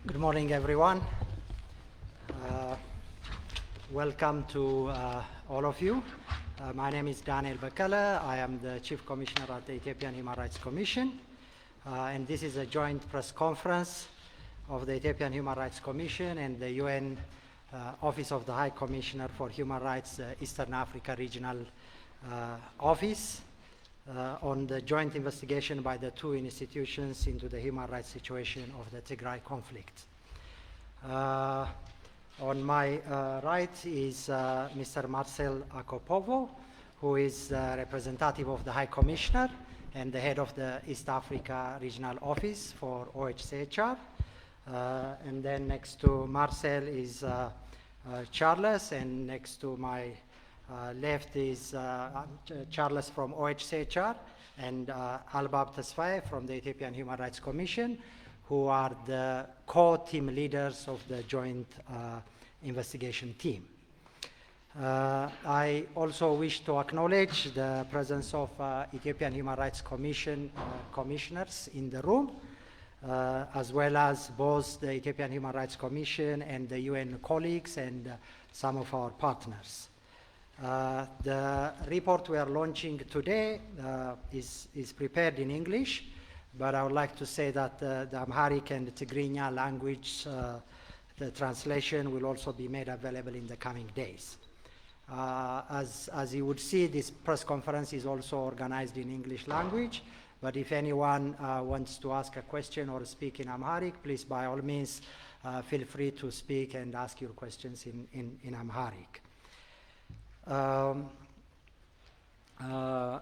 Good morning, everyone. Welcome to all of you. My name is Daniel Bekele. I am the Chief Commissioner at the Ethiopian Human Rights Commission. And this is a joint press conference of the Ethiopian Human Rights Commission and the UN Office of the High Commissioner for Human Rights, Eastern Africa Regional Office, on the joint investigation by the two institutions into the human rights situation of the Tigray conflict. On my right is Mr. Marcel Akopovo, who is representative of the High Commissioner and the head of the East Africa Regional Office for OHCHR. And then next to Marcel is Charles, and next to my left is Charles from OHCHR and Albab Tesfaye from the Ethiopian Human Rights Commission, who are the co-team leaders of the joint investigation team. I also wish to acknowledge the presence of Ethiopian Human Rights Commission commissioners in the room, as well as both the Ethiopian Human Rights Commission and the UN colleagues and some of our partners. The report we are launching today is prepared in English, but I would like to say that the Amharic and the Tigrinya language, the translation will also be made available in the coming days. As you would see, this press conference is also organized in English language, but if anyone wants to ask a question or speak in Amharic, please by all means feel free to speak and ask your questions in Amharic.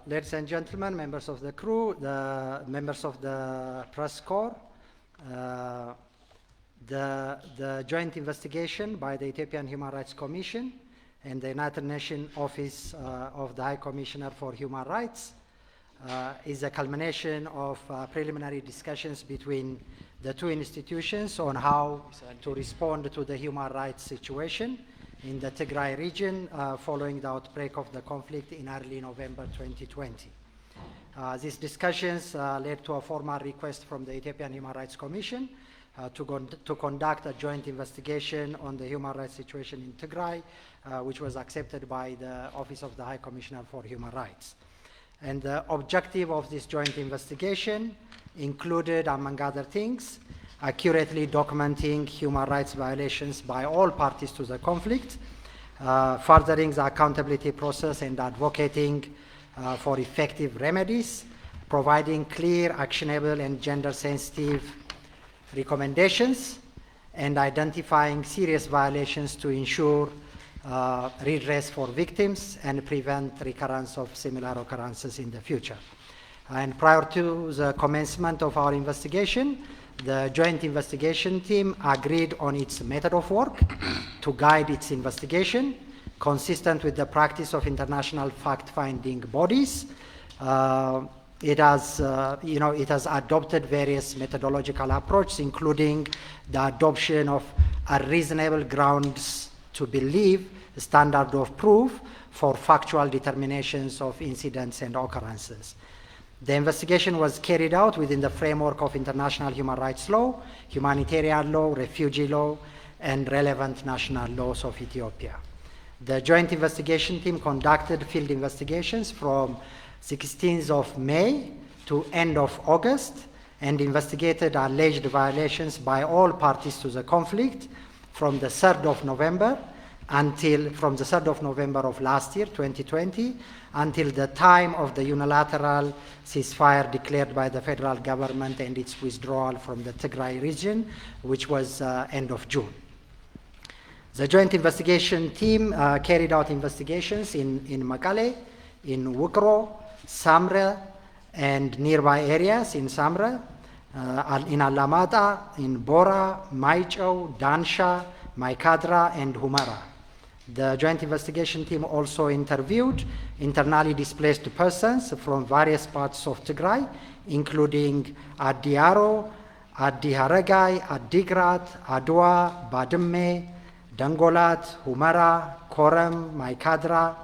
Ladies and gentlemen, members of the crew, the members of the press corps, the joint investigation by the Ethiopian Human Rights Commission and the United Nations Office of the High Commissioner for Human Rights is a culmination of preliminary discussions between the two institutions on how to respond to the human rights situation in the Tigray region following the outbreak of the conflict in early November 2020. These discussions led to a formal request from the Ethiopian Human Rights Commission to conduct a joint investigation on the human rights situation in Tigray, which was accepted by the Office of the High Commissioner for Human Rights. And the objective of this joint investigation included, among other things, accurately documenting human rights violations by all parties to the conflict, furthering the accountability process and advocating for effective remedies, providing clear, actionable, and gender-sensitive recommendations, and identifying serious violations to ensure redress for victims and prevent recurrence of similar occurrences in the future. And prior to the commencement of our investigation, the joint investigation team agreed on its method of work to guide its investigation, consistent with the practice of international fact-finding bodies. It has adopted various methodological approaches, including the adoption of a reasonable grounds to believe standard of proof for factual determinations of incidents and occurrences. The investigation was carried out within the framework of international human rights law, humanitarian law, refugee law, and relevant national laws of Ethiopia. The joint investigation team conducted field investigations from 16th of May to end of August and investigated alleged violations by all parties to the conflict from the 3rd of November of last year, 2020, until the time of the unilateral ceasefire declared by the federal government and its withdrawal from the Tigray region, which was end of June. The joint investigation team carried out investigations in Mekelle, in Wukro, Samre, and nearby areas in Samre, in Alamata, in Bora, Maicho, Dansha, Maikadra, and Humara. The joint investigation team also interviewed internally displaced persons from various parts of Tigray, including Adiaro, Adiharagai, Adigrat, Adwa, Badime, Dangolat, Humara, Korem, Maikadra,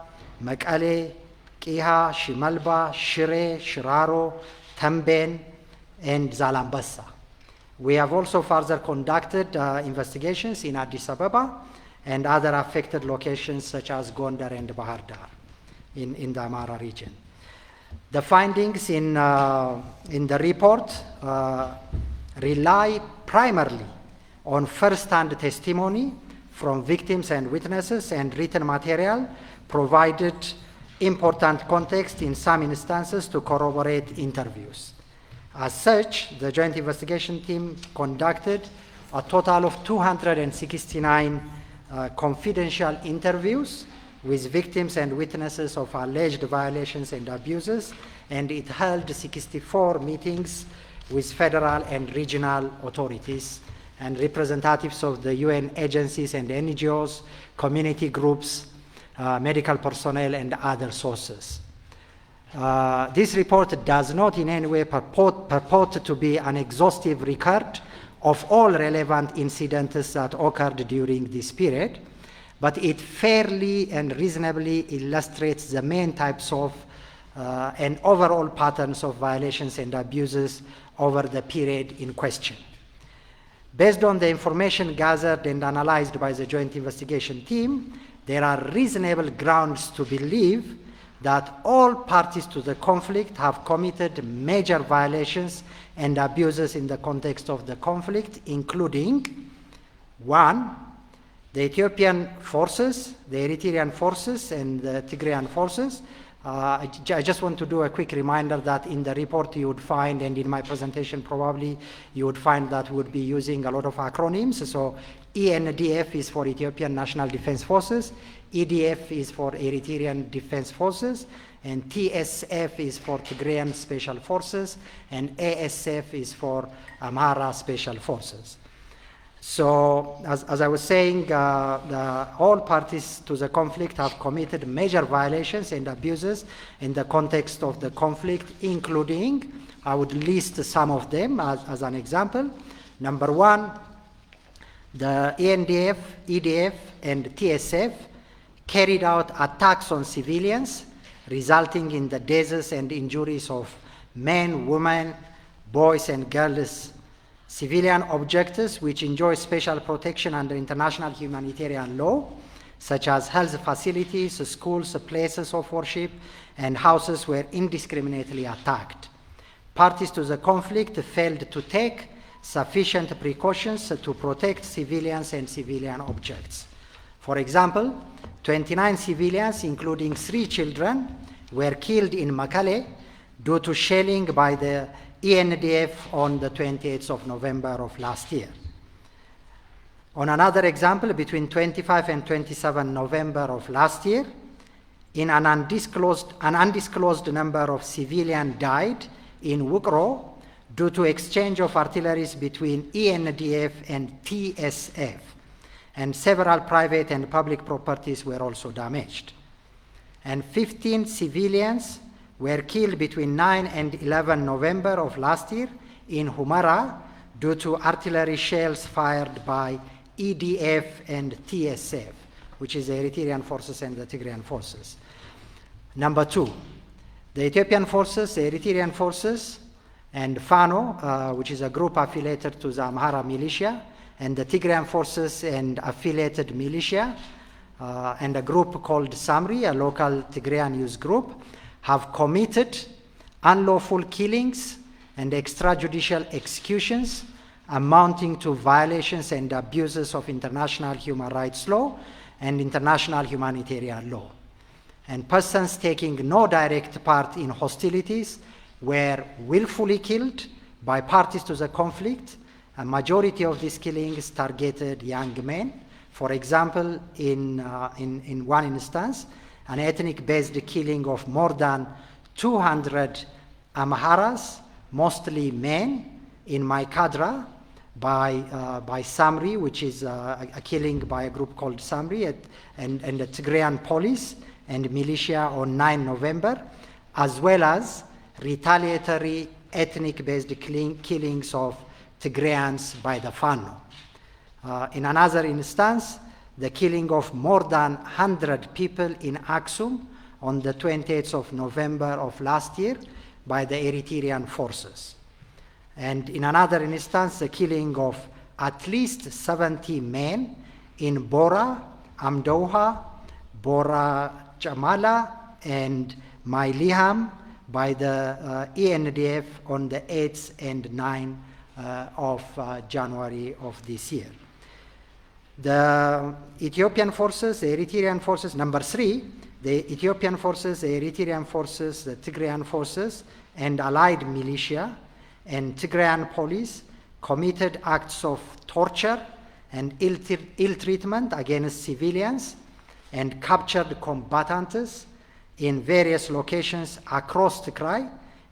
Mekelle, Kiha, Shimalba, Shire, Shiraro, Tamben, and Zalambasa. We have also further conducted investigations in Addis Ababa and other affected locations such as Gondar and Bahar Dar in the Amhara region. The findings in the report rely primarily on first-hand testimony from victims and witnesses, and written material provided important context in some instances to corroborate interviews. As such, the Joint Investigation Team conducted a total of 269 confidential interviews with victims and witnesses of alleged violations and abuses, and it held 64 meetings with federal and regional authorities and representatives of the UN agencies and NGOs, community groups, medical personnel, and other sources. This report does not in any way purport to be an exhaustive record of all relevant incidents that occurred during this period, but it fairly and reasonably illustrates the main types of and overall patterns of violations and abuses over the period in question. Based on the information gathered and analyzed by the Joint Investigation Team, there are reasonable grounds to believe that all parties to the conflict have committed major violations and abuses in the context of the conflict, including: 1, the Ethiopian forces, the Eritrean forces, and the Tigrayan forces. I just want to do a quick reminder that in the report you would find, and in my presentation probably, you would find that we would be using a lot of acronyms. So ENDF is for Ethiopian National Defense Forces, EDF is for Eritrean Defense Forces, and TSF is for Tigrayan Special Forces, and ASF is for Amhara Special Forces. So, as I was saying, all parties to the conflict have committed major violations and abuses in the context of the conflict, including, I would list some of them as an example. Number 1, the ENDF, EDF, and TSF carried out attacks on civilians, resulting in the deaths and injuries of men, women, boys, and girls, civilian objectives which enjoy special protection under international humanitarian law, such as health facilities, schools, places of worship, and houses were indiscriminately attacked. Parties to the conflict failed to take sufficient precautions to protect civilians and civilian objects. For example, 29 civilians, including 3 children, were killed in Mekelle due to shelling by the ENDF on the 28th of November of last year. On another example, between 25 and 27 November of last year, an undisclosed number of civilians died in Wukro due to exchange of artillery between ENDF and TSF, and several private and public properties were also damaged. And 15 civilians were killed between 9 and 11 November of last year in Humara due to artillery shells fired by EDF and TSF, which is the Eritrean forces and the Tigrayan forces. Number 2, the Ethiopian forces, the Eritrean forces, and FANO, which is a group affiliated to the Amhara militia, and the Tigrayan forces and affiliated militia, and a group called SAMRI, a local Tigrayan youth group, have committed unlawful killings and extrajudicial executions amounting to violations and abuses of international human rights law and international humanitarian law. And persons taking no direct part in hostilities were willfully killed by parties to the conflict. A majority of these killings targeted young men. For example, in one instance, an ethnic-based killing of more than 200 Amharas, mostly men, in Maikadra by SAMRI, which is a killing by a group called SAMRI, and the Tigrayan police and militia on 9 November, as well as retaliatory ethnic-based killings of Tigrayans by the FANO. In another instance, the killing of more than 100 people in Aksum on the 28th of November of last year by the Eritrean forces. And in another instance, the killing of at least 70 men in Bora, Amdoha, Bora Jamala, and Mailiham by the ENDF on the 8th and 9th of January of this year. The Ethiopian forces, the Eritrean forces, number 3, the Ethiopian forces, the Eritrean forces, the Tigrayan forces, and allied militia and Tigrayan police committed acts of torture and ill treatment against civilians and captured combatants in various locations across Tigray,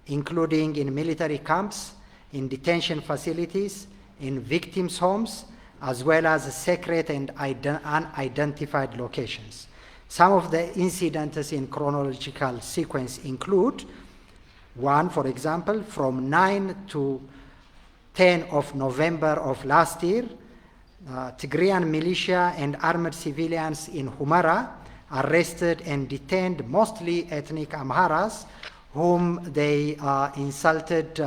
including in military camps, in detention facilities, in victims' homes, as well as secret and unidentified locations. Some of the incidents in chronological sequence include: 1, for example, from 9 to 10 of November of last year, Tigrayan militia and armed civilians in Humara arrested and detained mostly ethnic Amharas, whom they insulted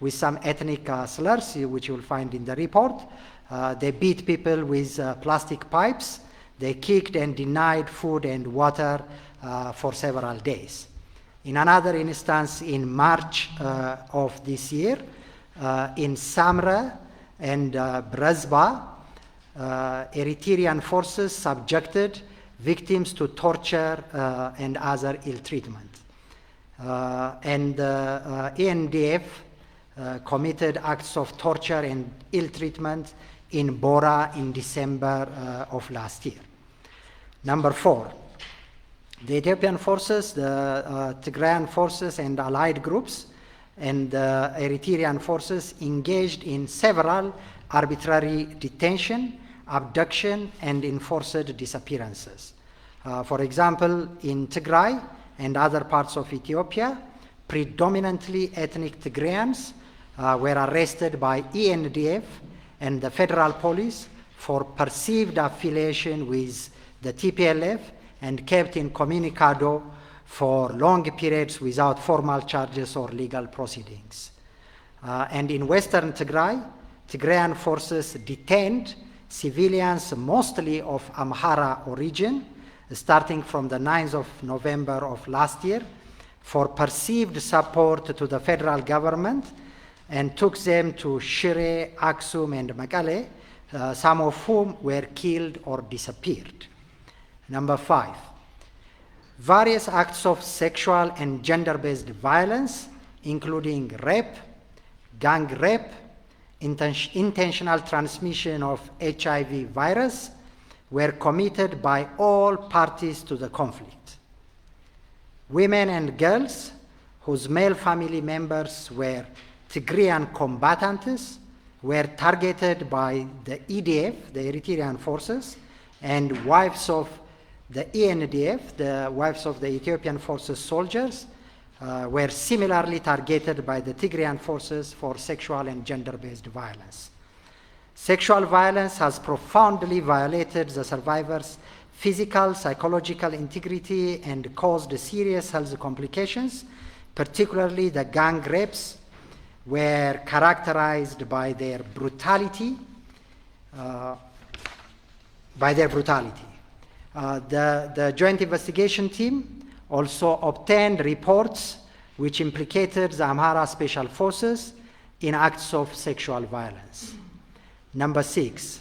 with some ethnic slurs, which you will find in the report. They beat people with plastic pipes. They kicked and denied food and water for several days. In another instance, in March of this year, in Samra and Brazba, Eritrean forces subjected victims to torture and other ill treatment. And the ENDF committed acts of torture and ill treatment in Bora in December of last year. Number 4, the Ethiopian forces, the Tigrayan forces and allied groups, and the Eritrean forces engaged in several arbitrary detention, abduction, and enforced disappearances. For example, in Tigray and other parts of Ethiopia, predominantly ethnic Tigrayans were arrested by ENDF and the federal police for perceived affiliation with the TPLF and kept incommunicado for long periods without formal charges or legal proceedings. And in western Tigray, Tigrayan forces detained civilians mostly of Amhara origin, starting from the 9th of November of last year, for perceived support to the federal government, and took them to Shire, Aksum, and Mekelle, some of whom were killed or disappeared. Number 5, various acts of sexual and gender-based violence, including rape, gang rape, intentional transmission of HIV virus, were committed by all parties to the conflict. Women and girls whose male family members were Tigrayan combatants were targeted by the EDF, the Eritrean forces, and wives of the ENDF, the wives of the Ethiopian forces soldiers, were similarly targeted by the Tigrayan forces for sexual and gender-based violence. Sexual violence has profoundly violated the survivors' physical, psychological integrity and caused serious health complications, particularly the gang rapes were characterized by their brutality. The Joint Investigation Team also obtained reports which implicated the Amhara Special Forces in acts of sexual violence. Number 6,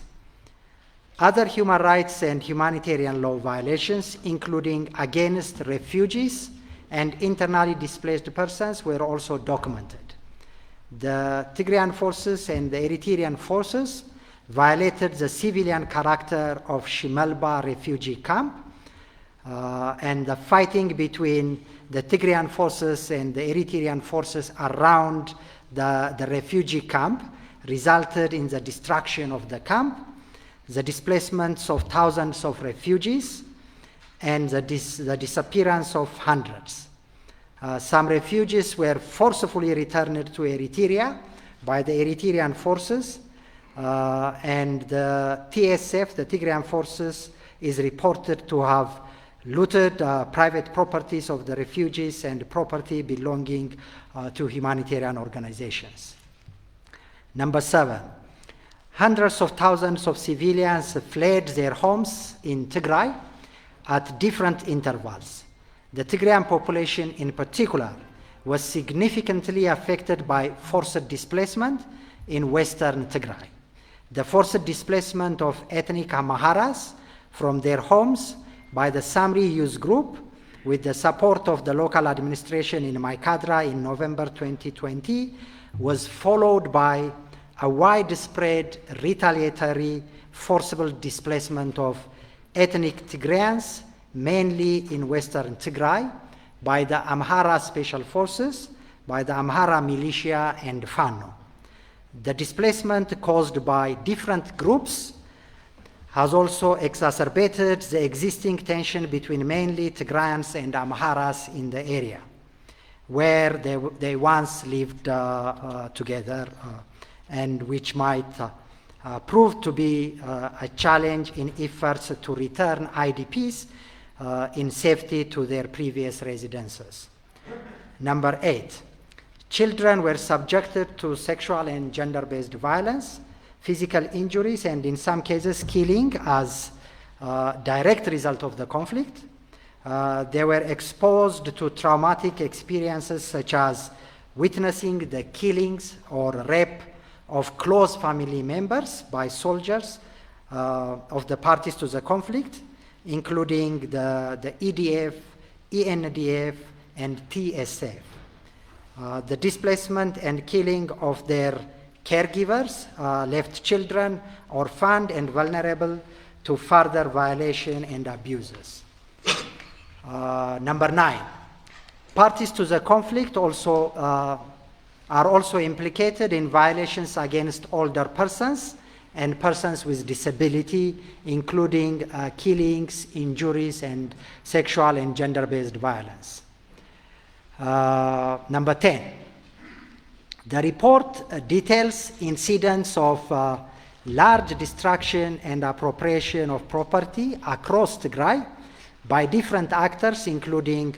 other human rights and humanitarian law violations, including against refugees and internally displaced persons, were also documented. The Tigrayan forces and the Eritrean forces violated the civilian character of Shimelba refugee camp, and the fighting between the Tigrayan forces and the Eritrean forces around the refugee camp resulted in the destruction of the camp, the displacements of thousands of refugees, and the disappearance of hundreds. Some refugees were forcibly returned to Eritrea by the Eritrean forces, and the TSF, the Tigrayan forces, is reported to have looted private properties of the refugees and property belonging to humanitarian organizations. Number 7, hundreds of thousands of civilians fled their homes in Tigray at different intervals. The Tigrayan population in particular was significantly affected by forced displacement in western Tigray. The forced displacement of ethnic Amharas from their homes by the Samri Youth Group with the support of the local administration in Maikadra in November 2020 was followed by a widespread retaliatory forcible displacement of ethnic Tigrayans, mainly in western Tigray, by the Amhara Special Forces, by the Amhara militia and Fano. The displacement caused by different groups has also exacerbated the existing tension between mainly Tigrayans and Amharas in the area, where they once lived together, and which might prove to be a challenge in efforts to return IDPs in safety to their previous residences. Number 8, children were subjected to sexual and gender-based violence, physical injuries, and in some cases killing as a direct result of the conflict. They were exposed to traumatic experiences such as witnessing the killings or rape of close family members by soldiers of the parties to the conflict, including the EDF, ENDF, and TSF. The displacement and killing of their caregivers left children orphaned and vulnerable to further violation and abuses. Number 9, parties to the conflict also are also implicated in violations against older persons and persons with disability, including killings, injuries, and sexual and gender-based violence. Number 10, the report details incidents of large destruction and appropriation of property across Tigray by different actors, including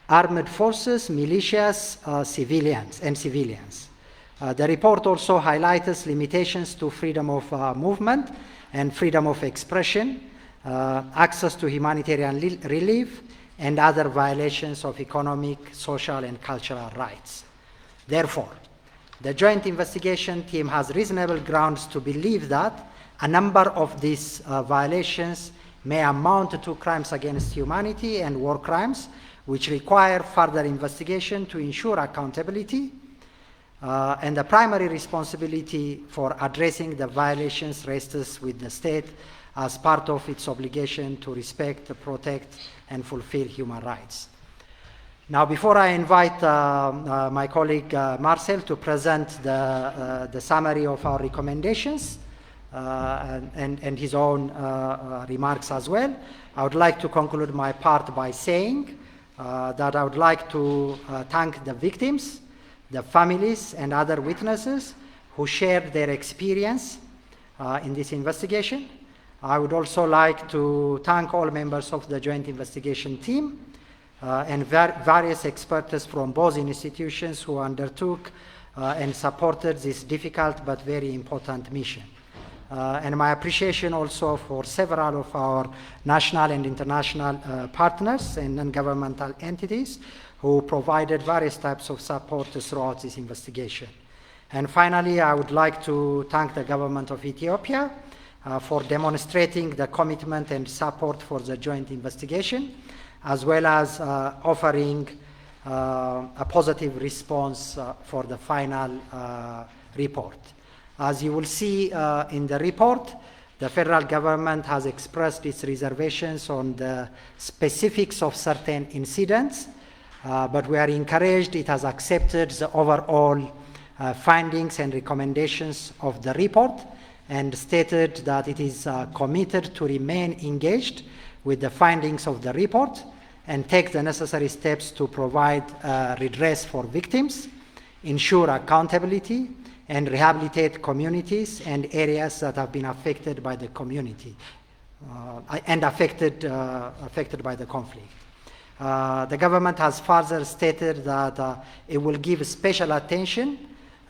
armed forces, militias, civilians. The report also highlights limitations to freedom of movement and freedom of expression, access to humanitarian relief, and other violations of economic, social, and cultural rights. Therefore, the Joint Investigation Team has reasonable grounds to believe that a number of these violations may amount to crimes against humanity and war crimes, which require further investigation to ensure accountability, and the primary responsibility for addressing the violations rests with the state as part of its obligation to respect, protect, and fulfill human rights. Now, before I invite my colleague Marcel to present the summary of our recommendations and his own remarks as well, I would like to conclude my part by saying that I would like to thank the victims, the families, and other witnesses who shared their experience in this investigation. I would also like to thank all members of the Joint Investigation Team and various experts from both institutions who undertook and supported this difficult but very important mission. And my appreciation also for several of our national and international partners and non-governmental entities who provided various types of support throughout this investigation. And finally, I would like to thank the government of Ethiopia for demonstrating the commitment and support for the joint investigation, as well as offering a positive response for the final report. As you will see in the report, the federal government has expressed its reservations on the specifics of certain incidents, but we are encouraged it has accepted the overall findings and recommendations of the report and stated that it is committed to remain engaged with the findings of the report and take the necessary steps to provide redress for victims, ensure accountability, and rehabilitate communities and areas that have been affected by the community and affected by the conflict. The government has further stated that it will give special attention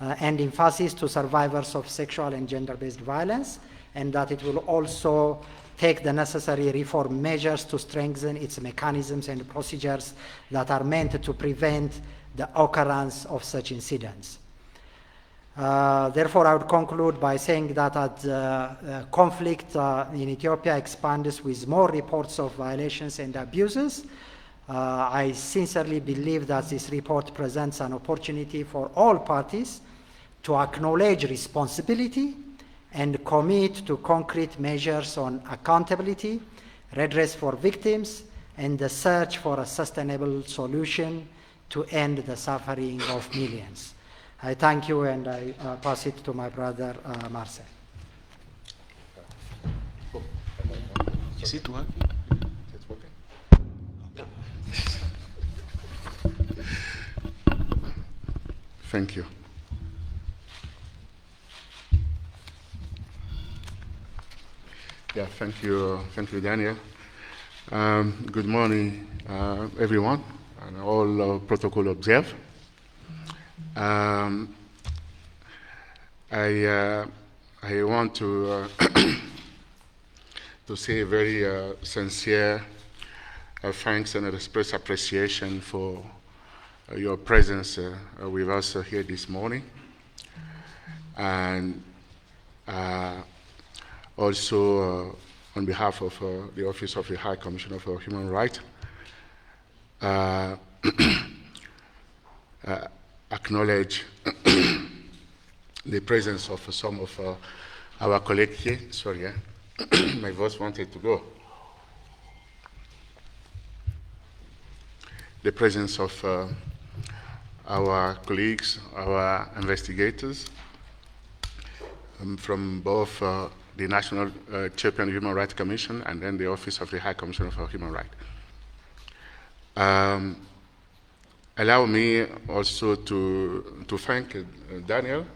and emphasis to survivors of sexual and gender-based violence, and that it will also take the necessary reform measures to strengthen its mechanisms and procedures that are meant to prevent the occurrence of such incidents. Therefore, I would conclude by saying that as the conflict in Ethiopia expands with more reports of violations and abuses, I sincerely believe that this report presents an opportunity for all parties to acknowledge responsibility and commit to concrete measures on accountability, redress for victims, and the search for a sustainable solution to end the suffering of millions. I thank you, and I pass it to my brother, Marcel. Is it working? It's working. Thank you. Yeah, thank you, Daniel. Good morning, everyone, and all protocol observed. I want to to say a very sincere thanks and express appreciation for your presence with us here this morning, and also on behalf of the Office of the High Commissioner for Human Rights, acknowledge the presence of some of our colleagues here. Sorry, my voice wanted to go. The presence of our colleagues, our investigators from both the National Champion Human Rights Commission and then the Office of the High Commissioner for Human Rights. Allow me also to thank Daniel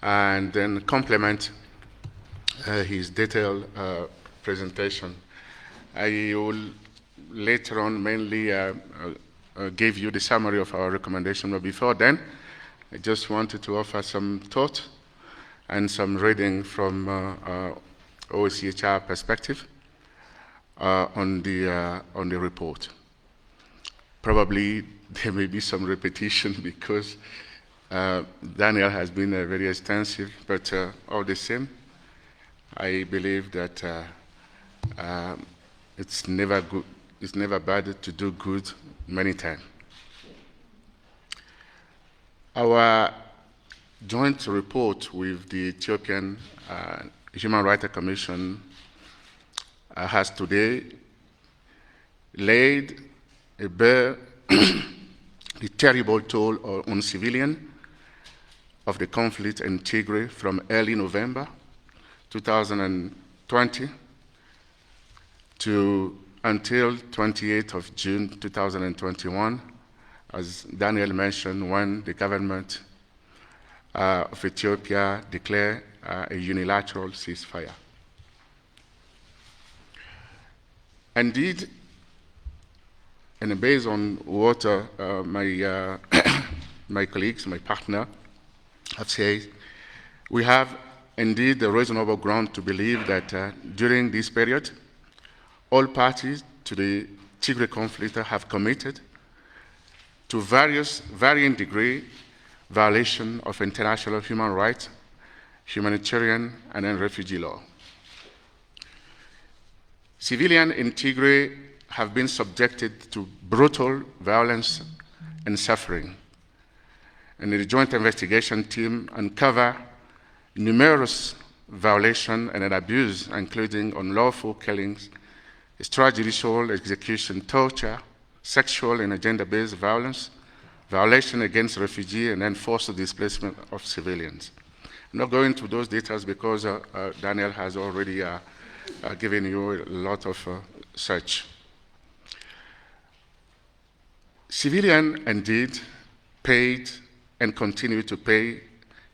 and then complement his detailed presentation. I will later on mainly give you the summary of our recommendation, but before then, I just wanted to offer some thought and some reading from OHCHR perspective on the report. Probably there may be some repetition because Daniel has been very extensive, but all the same, I believe that it's never good. It's never bad to do good many times. Our joint report with the Ethiopian Human Rights Commission has today laid bare the terrible toll on civilians of the conflict in Tigray from early November 2020 to until 28th of June 2021, as Daniel mentioned, when the government of Ethiopia declared a unilateral ceasefire. Indeed, and based on what my colleagues, my partner, have said, we have indeed a reasonable ground to believe that during this period, all parties to the Tigray conflict have committed to varying degree violation of international human rights, humanitarian, and then refugee law. Civilians in Tigray have been subjected to brutal violence and suffering, and the joint investigation team uncovered numerous violations and abuse, including unlawful killings, extrajudicial execution, torture, sexual and gender-based violence, violation against refugees, and then forced displacement of civilians. I'm not going into those details because Daniel has already given you a lot of such. Civilians indeed paid and continue to pay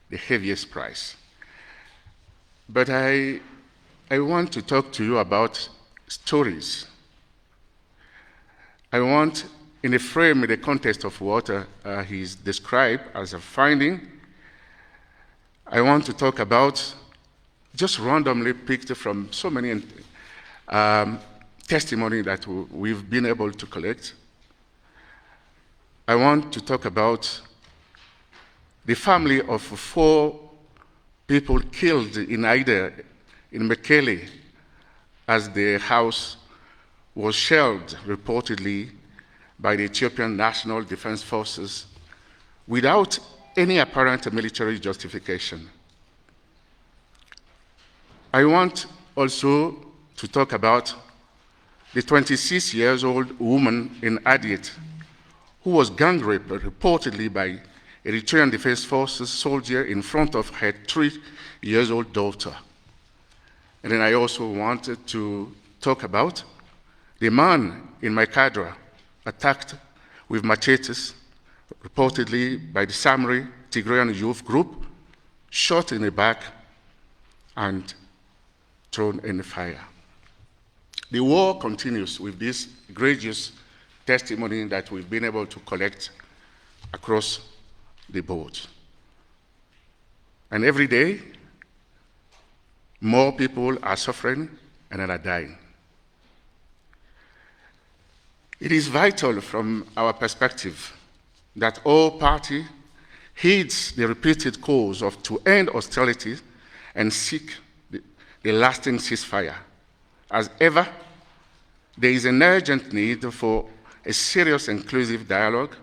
the heaviest price. But I want to talk to you about stories. I want, in the frame, in the context of what he's described as a finding, I want to talk about, just randomly picked from so many testimony that we've been able to collect. I want to talk about the family of 4 people killed in Aida, in Mekele, as their house was shelled, reportedly, by the Ethiopian National Defense Forces without any apparent military justification. I want also to talk about the 26-year-old woman in Adyet who was gang raped reportedly by Eritrean Defense Forces soldier in front of her 3-year-old daughter. And then I also wanted to talk about the man in Maikadra attacked with machetes, reportedly by the Samri Tigrayan youth group, shot in the back and thrown in the fire. The war continues with this egregious testimony that we've been able to collect across the board. And every day, more people are suffering and are dying. It is vital from our perspective that all parties heeds the repeated calls to end hostilities and seek the lasting ceasefire. As ever, there is an urgent need for a serious inclusive dialogue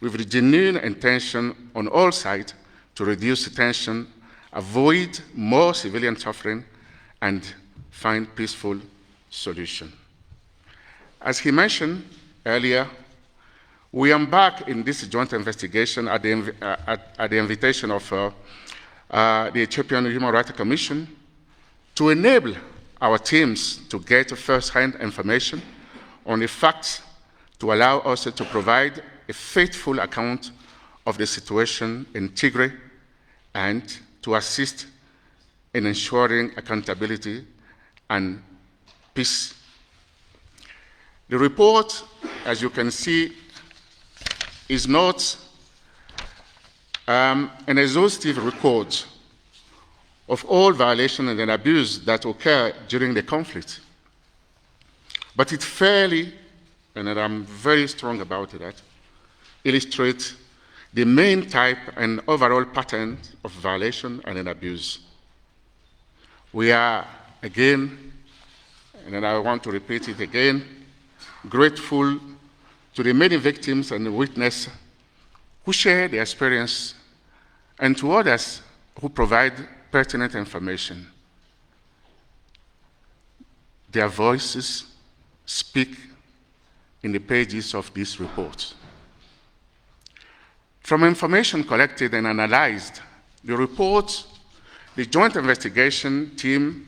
with the genuine intention on all sides to reduce tension, avoid more civilian suffering, and find peaceful solution. As he mentioned earlier, we embark in this joint investigation at the invitation of the Ethiopian Human Rights Commission to enable our teams to get first-hand information on the facts to allow us to provide a faithful account of the situation in Tigray and to assist in ensuring accountability and peace. The report, as you can see, is not an exhaustive record of all violations and abuse that occur during the conflict. But it fairly, and I'm very strong about that, illustrates the main type and overall pattern of violation and abuse. We are, again, and I want to repeat it again, grateful to the many victims and witnesses who share their experience and to others who provide pertinent information. Their voices speak in the pages of this report. From information collected and analyzed, the report, the joint investigation team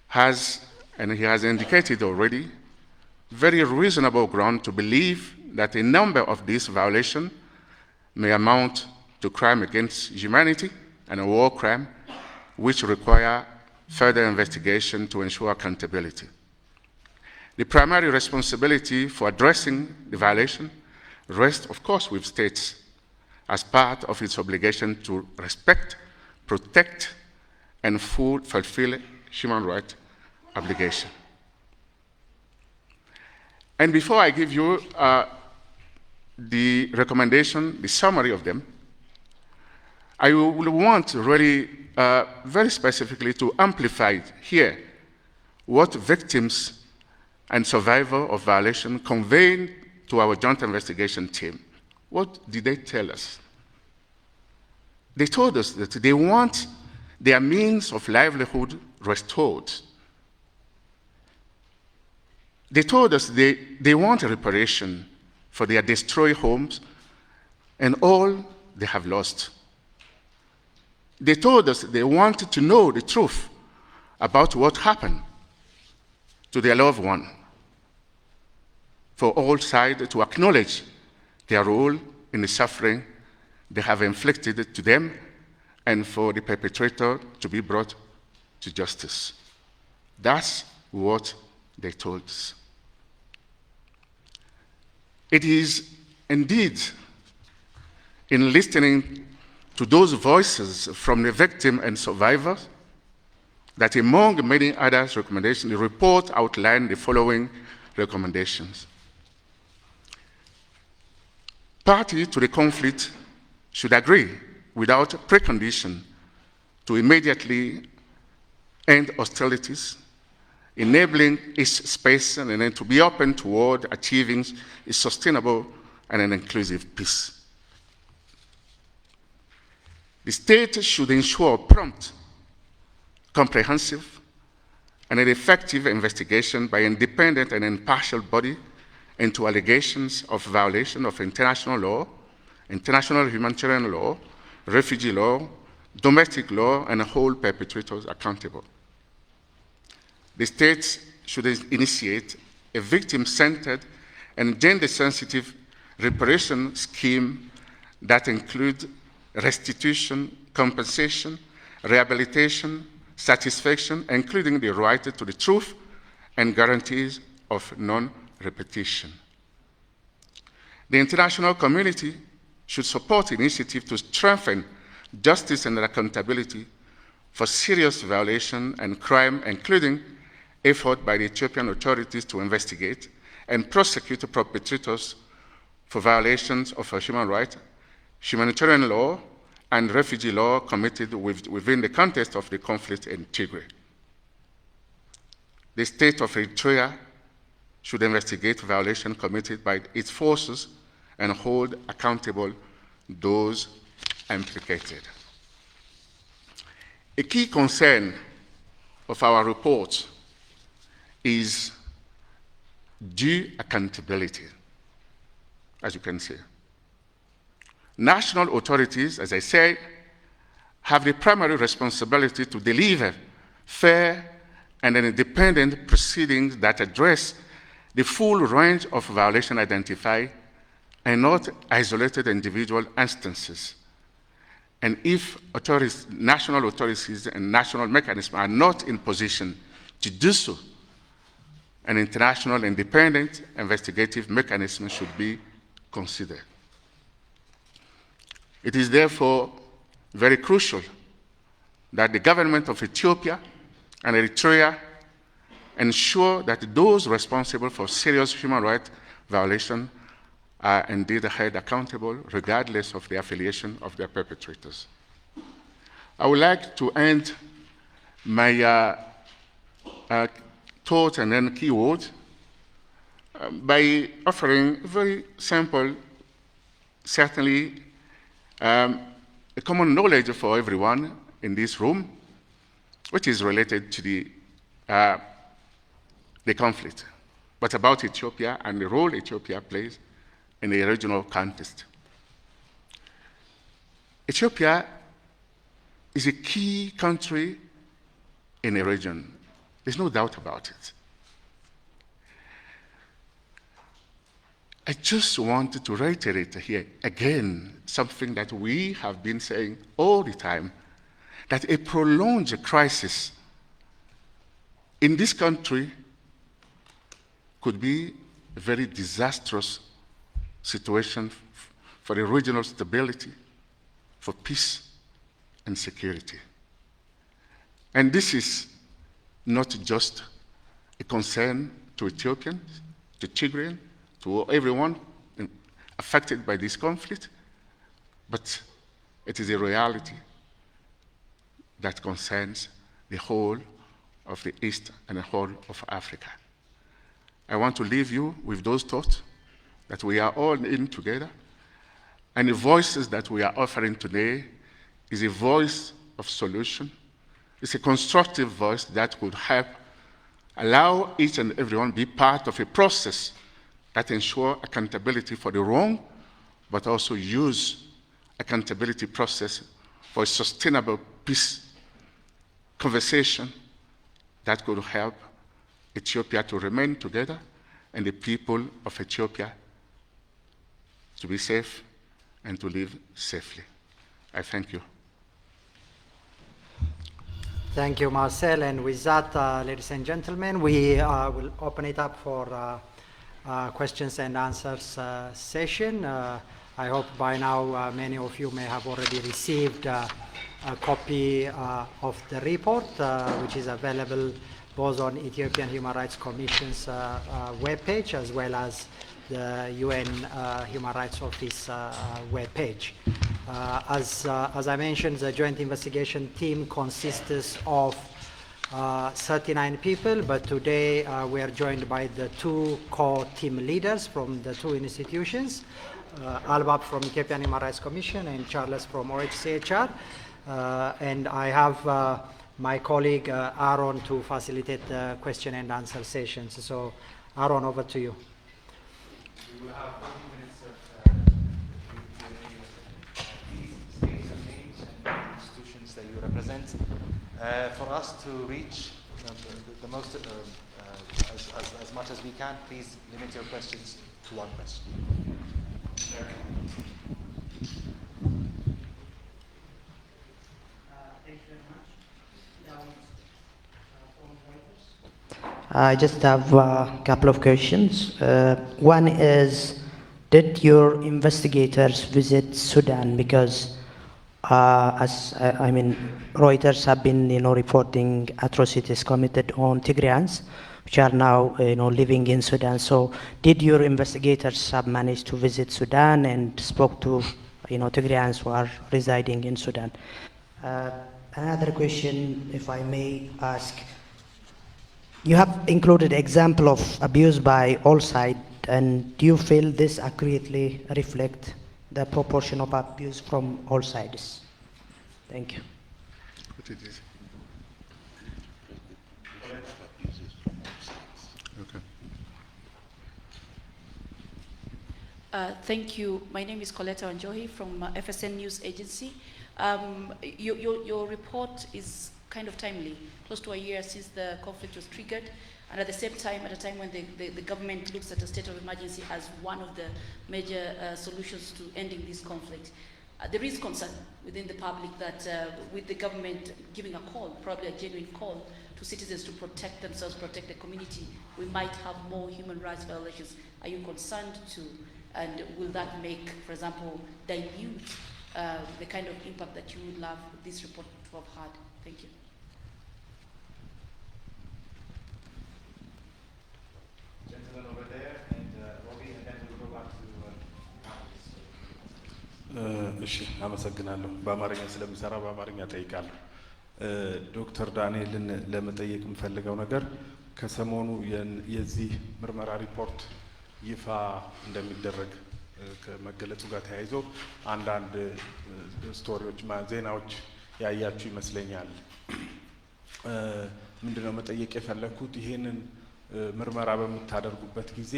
has, and he has indicated already, very reasonable ground to believe that a number of these violations may amount to crime against humanity and a war crime, which require further investigation to ensure accountability. The primary responsibility for addressing the violation rests, of course, with states as part of its obligation to respect, protect, and fulfill human rights obligation. And before I give you the recommendation, the summary of them, I will want really very specifically to amplify here what victims and survivors of violation conveyed to our joint investigation team. What did they tell us? They told us that they want their means of livelihood restored. They told us they want a reparation for their destroyed homes and all they have lost. They told us they wanted to know the truth about what happened to their loved one, for all sides to acknowledge their role in the suffering they have inflicted to them, and for the perpetrator to be brought to justice. That's what they told us. It is indeed in listening to those voices from the victim and survivors that among many other recommendations, the report outlined the following recommendations. Parties to the conflict should agree without precondition to immediately end hostilities, enabling each space and then to be open toward achieving a sustainable and an inclusive peace. The state should ensure prompt, comprehensive, and an effective investigation by independent and impartial body into allegations of violation of international law, international humanitarian law, refugee law, domestic law, and hold perpetrators accountable. The states should initiate a victim-centered and gender-sensitive reparation scheme that includes restitution, compensation, rehabilitation, satisfaction, including the right to the truth and guarantees of non-repetition. The international community should support initiatives to strengthen justice and accountability for serious violation and crime, including effort by the Ethiopian authorities to investigate and prosecute perpetrators for violations of human rights, humanitarian law, and refugee law committed within the context of the conflict in Tigray. The state of Eritrea should investigate violations committed by its forces and hold accountable those implicated. A key concern of our report is due accountability, as you can see. National authorities, as I say, have the primary responsibility to deliver fair and independent proceedings that address the full range of violations identified and not isolated individual instances. And if authorities, national authorities and national mechanisms are not in position to do so, an international independent investigative mechanism should be considered. It is therefore very crucial that the government of Ethiopia and Eritrea ensure that those responsible for serious human rights violations are indeed held accountable regardless of the affiliation of their perpetrators. I would like to end my thought and then keyword by offering a very simple, certainly a common knowledge for everyone in this room, which is related to the conflict, but about Ethiopia and the role Ethiopia plays in the regional context. Ethiopia is a key country in the region. There's no doubt about it. I just wanted to reiterate here again something that we have been saying all the time, that a prolonged crisis in this country could be a very disastrous situation for the regional stability, for peace and security. And this is not just a concern to Ethiopians, to Tigrayan, to everyone affected by this conflict, but it is a reality that concerns the whole of the East and the whole of Africa. I want to leave you with those thoughts that we are all in together, and the voices that we are offering today is a voice of solution. It's a constructive voice that could help allow each and everyone be part of a process that ensure accountability for the wrong, but also use accountability process for a sustainable peace conversation that could help Ethiopia to remain together and the people of Ethiopia to be safe and to live safely. I thank you. Thank you, Marcel. And with that, ladies and gentlemen, we will open it up for questions and answers session. I hope by now many of you may have already received a copy of the report, which is available both on Ethiopian Human Rights Commission's webpage as well as the UN Human Rights Office webpage. As I mentioned, the joint investigation team consists of 39 people, but today we are joined by the two co-team leaders from the two institutions, Albab from Ethiopian Human Rights Commission and Charles from OHCHR. And I have my colleague Aaron to facilitate the question and answer sessions. So Aaron, over to you. We will have 40 minutes of states and names and institutions that you represent. For us to reach the most, as much as we can, please limit your questions to one question. Thank you very much. I just have a couple of questions. One is, did your investigators visit Sudan? Because Reuters have been, reporting atrocities committed on Tigrayans, which are now, living in Sudan. So, did your investigators have managed to visit Sudan and spoke to, Tigrayans who are residing in Sudan? Another question, if I may ask. You have included example of abuse by all sides, and do you feel this accurately reflect the proportion of abuse from all sides? Thank you. What it is? Okay. Thank you. My name is Coletta Wanjohi from FSN News Agency. Your report is kind of timely, close to a year since the conflict was triggered, and at the same time, at a time when the government looks at a state of emergency as one of the major solutions to ending this conflict. There is concern within the public that with the government giving a call, probably a genuine call, to citizens to protect themselves, protect the community, we might have more human rights violations. Are you concerned too? And will that make, for example, dilute the kind of impact that you would love this report to have had? Thank you. Gentleman over there, and Robbie, and then we'll go back to እሺ አመሰግናለሁ። በአማርኛ ስለሚሰራ በአማርኛ ጠይቃለሁ። ዶክተር ዳንኤልን ለመጠየቅ የምፈልገው ነገር ከሰሞኑ የዚህ ምርመራ ሪፖርት ይፋ እንደሚደረግ ከመገለጹ ጋር ተያይዞ አንዳንድ ስቶሪዎች ዜናዎች ያያችሁ ይመስለኛል። ምንድነው መጠየቅ የፈለኩት ይሄንን ምርመራ በምታደርጉበት ጊዜ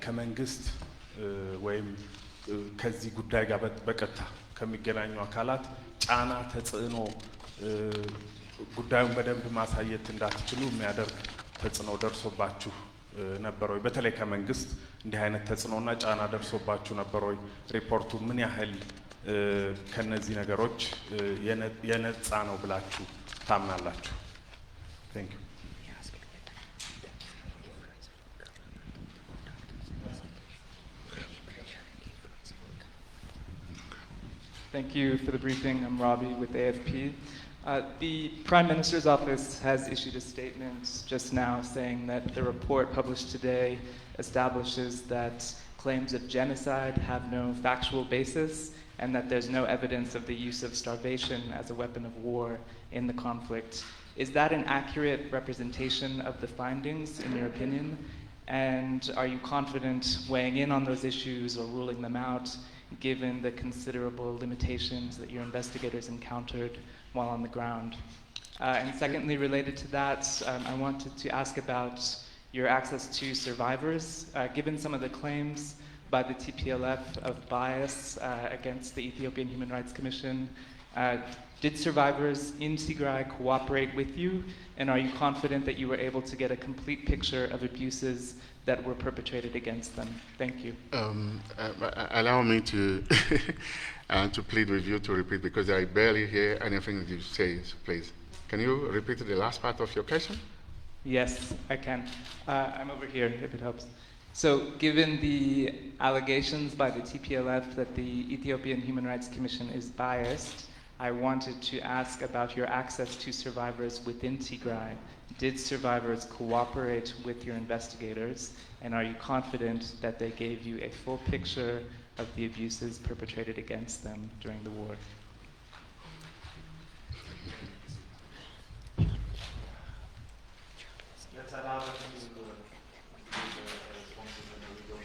ከመንግስት ወይም ከዚህ ጉዳይ ጋር በቀጥታ ከሚገናኙ አካላት ጫና ተጽዕኖ ጉዳዩን በደንብ ማሳየት እንዳትችሉ የሚያደርግ ተጽዕኖ ደርሶባችሁ ነበር ወይ? በተለይ ከመንግስት እንዲህ አይነት ተጽዕኖና ጫና ደርሶባችሁ ነበር ወይ? ሪፖርቱ ምን ያህል ከነዚህ ነገሮች የነጻ ነው ብላችሁ ታምናላችሁ? Thank you. Thank you for the briefing. I'm Robbie with AFP. The Prime Minister's office has issued a statement just now saying that the report published today establishes that claims of genocide have no factual basis and that there's no evidence of the use of starvation as a weapon of war in the conflict. Is that an accurate representation of the findings, in your opinion? And are you confident weighing in on those issues or ruling them out, given the considerable limitations that your investigators encountered while on the ground? And secondly, related to that, I wanted to ask about your access to survivors. Given some of the claims by the TPLF of bias against the Ethiopian Human Rights Commission, did survivors in Tigray cooperate with you? And are you confident that you were able to get a complete picture of abuses that were perpetrated against them? Thank you. Allow me to to plead with you to repeat, because I barely hear anything you say, please. Can you repeat the last part of your question? Yes, I can. I'm over here, if it helps. So given the allegations by the TPLF that the Ethiopian Human Rights Commission is biased, I wanted to ask about your access to survivors within Tigray. Did survivors cooperate with your investigators, and are you confident that they gave you a full picture of the abuses perpetrated against them during the war? Let's allow them to give the responses and we go.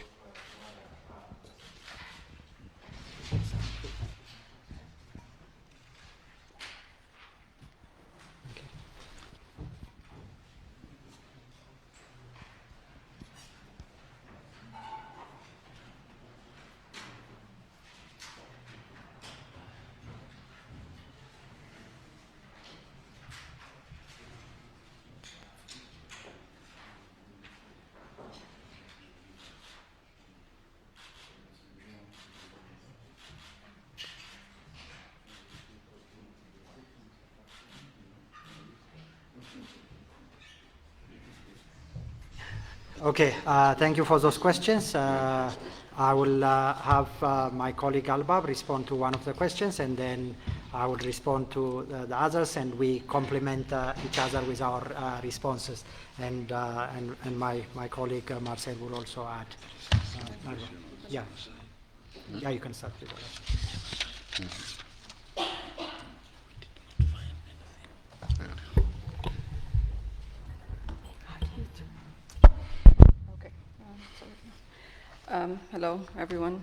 Okay, thank you for those questions. I will have my colleague Albab respond to one of the questions, and then I will respond to the others, and we complement each other with our responses. And my colleague Marcel will also add. Yeah, you can start with that. Hello, everyone.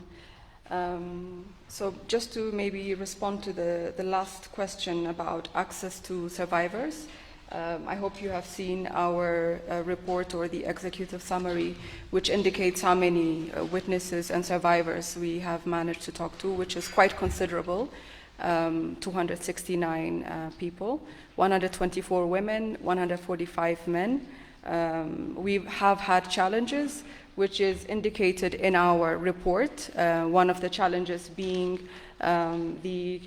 So just to maybe respond to the last question about access to survivors, I hope you have seen our report or the executive summary, which indicates how many witnesses and survivors we have managed to talk to, which is quite considerable. 269 people, 124 women, 145 men. We have had challenges, which is indicated in our report. One of the challenges being the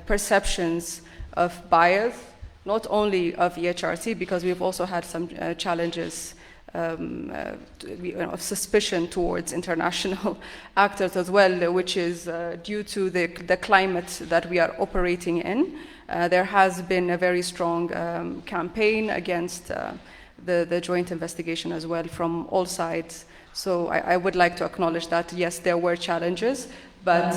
perceptions of bias, not only of EHRC, because we've also had some challenges of suspicion towards international actors as well, which is due to the climate that we are operating in. There has been a very strong campaign against the joint investigation as well from all sides. So I would like to acknowledge that, yes, there were challenges, but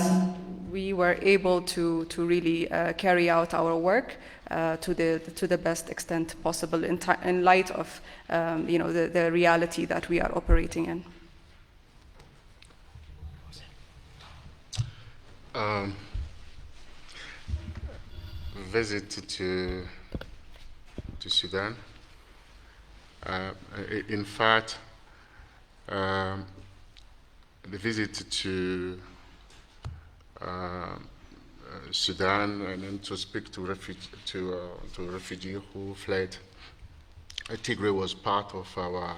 we were able to really carry out our work to the best extent possible in light of the reality that we are operating in. Visit to Sudan. In fact, the visit to Sudan and then to speak to refugees who fled Tigray was part of our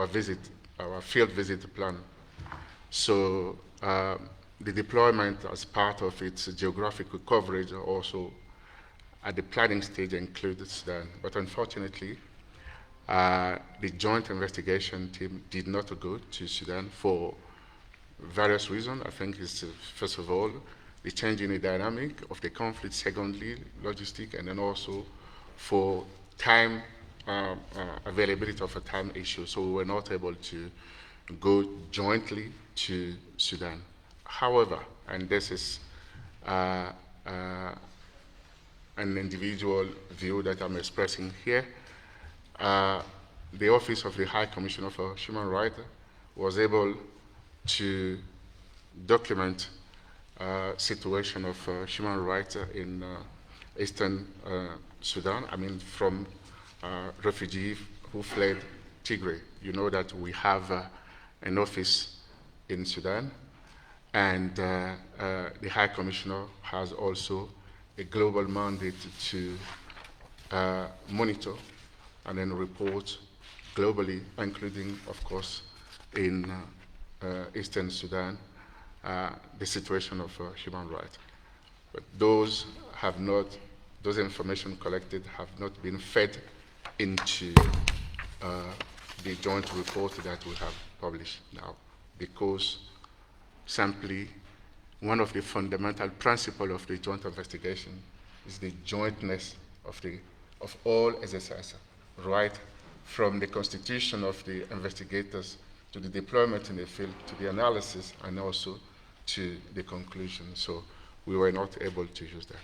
visit, our field visit plan. So the deployment as part of its geographical coverage also at the planning stage included Sudan. But unfortunately, the joint investigation team did not go to Sudan for various reasons. I think it's, first of all, the change in the dynamic of the conflict, secondly, logistic, and then also for time, availability of a time issue. So we were not able to go jointly to Sudan. However, and this is an individual view that I'm expressing here, the Office of the High Commissioner for Human Rights was able to document situation of human rights in eastern Sudan, I mean from refugees who fled Tigray. You know that we have an office in Sudan, and the High Commissioner has also a global mandate to monitor and then report globally, including, of course, in Eastern Sudan, the situation of human rights. But those information collected have not been fed into the joint report that we have published now, because simply one of the fundamental principles of the joint investigation is the jointness of all exercises, right from the constitution of the investigators to the deployment in the field, to the analysis, and also to the conclusion. So we were not able to use that.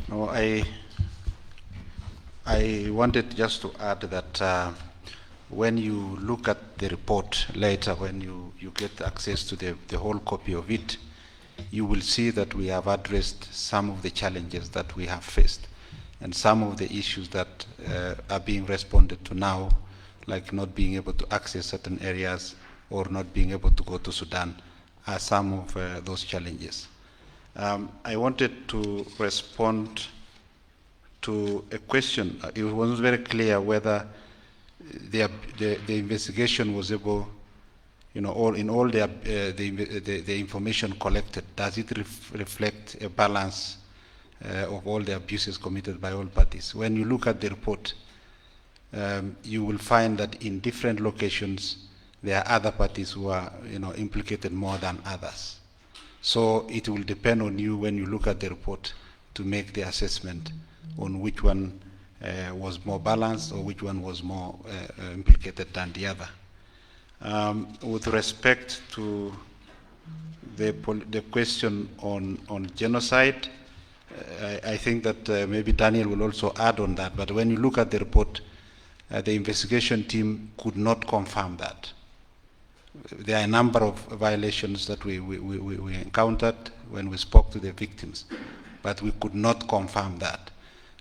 No, I wanted just to add that when you look at the report later, when you get access to the whole copy of it, you will see that we have addressed some of the challenges that we have faced and some of the issues that are being responded to now, like not being able to access certain areas or not being able to go to Sudan, are some of those challenges. I wanted to respond to a question. It wasn't very clear whether the investigation was able, or in all the information collected, does it reflect a balance of all the abuses committed by all parties? When you look at the report, you will find that in different locations there are other parties who are implicated more than others. So it will depend on you when you look at the report to make the assessment on which one was more balanced or which one was more implicated than the other. With respect to the question on genocide, I think that maybe Daniel will also add on that, but when you look at the report, the investigation team could not confirm that. There are a number of violations that we encountered when we spoke to the victims, but we could not confirm that.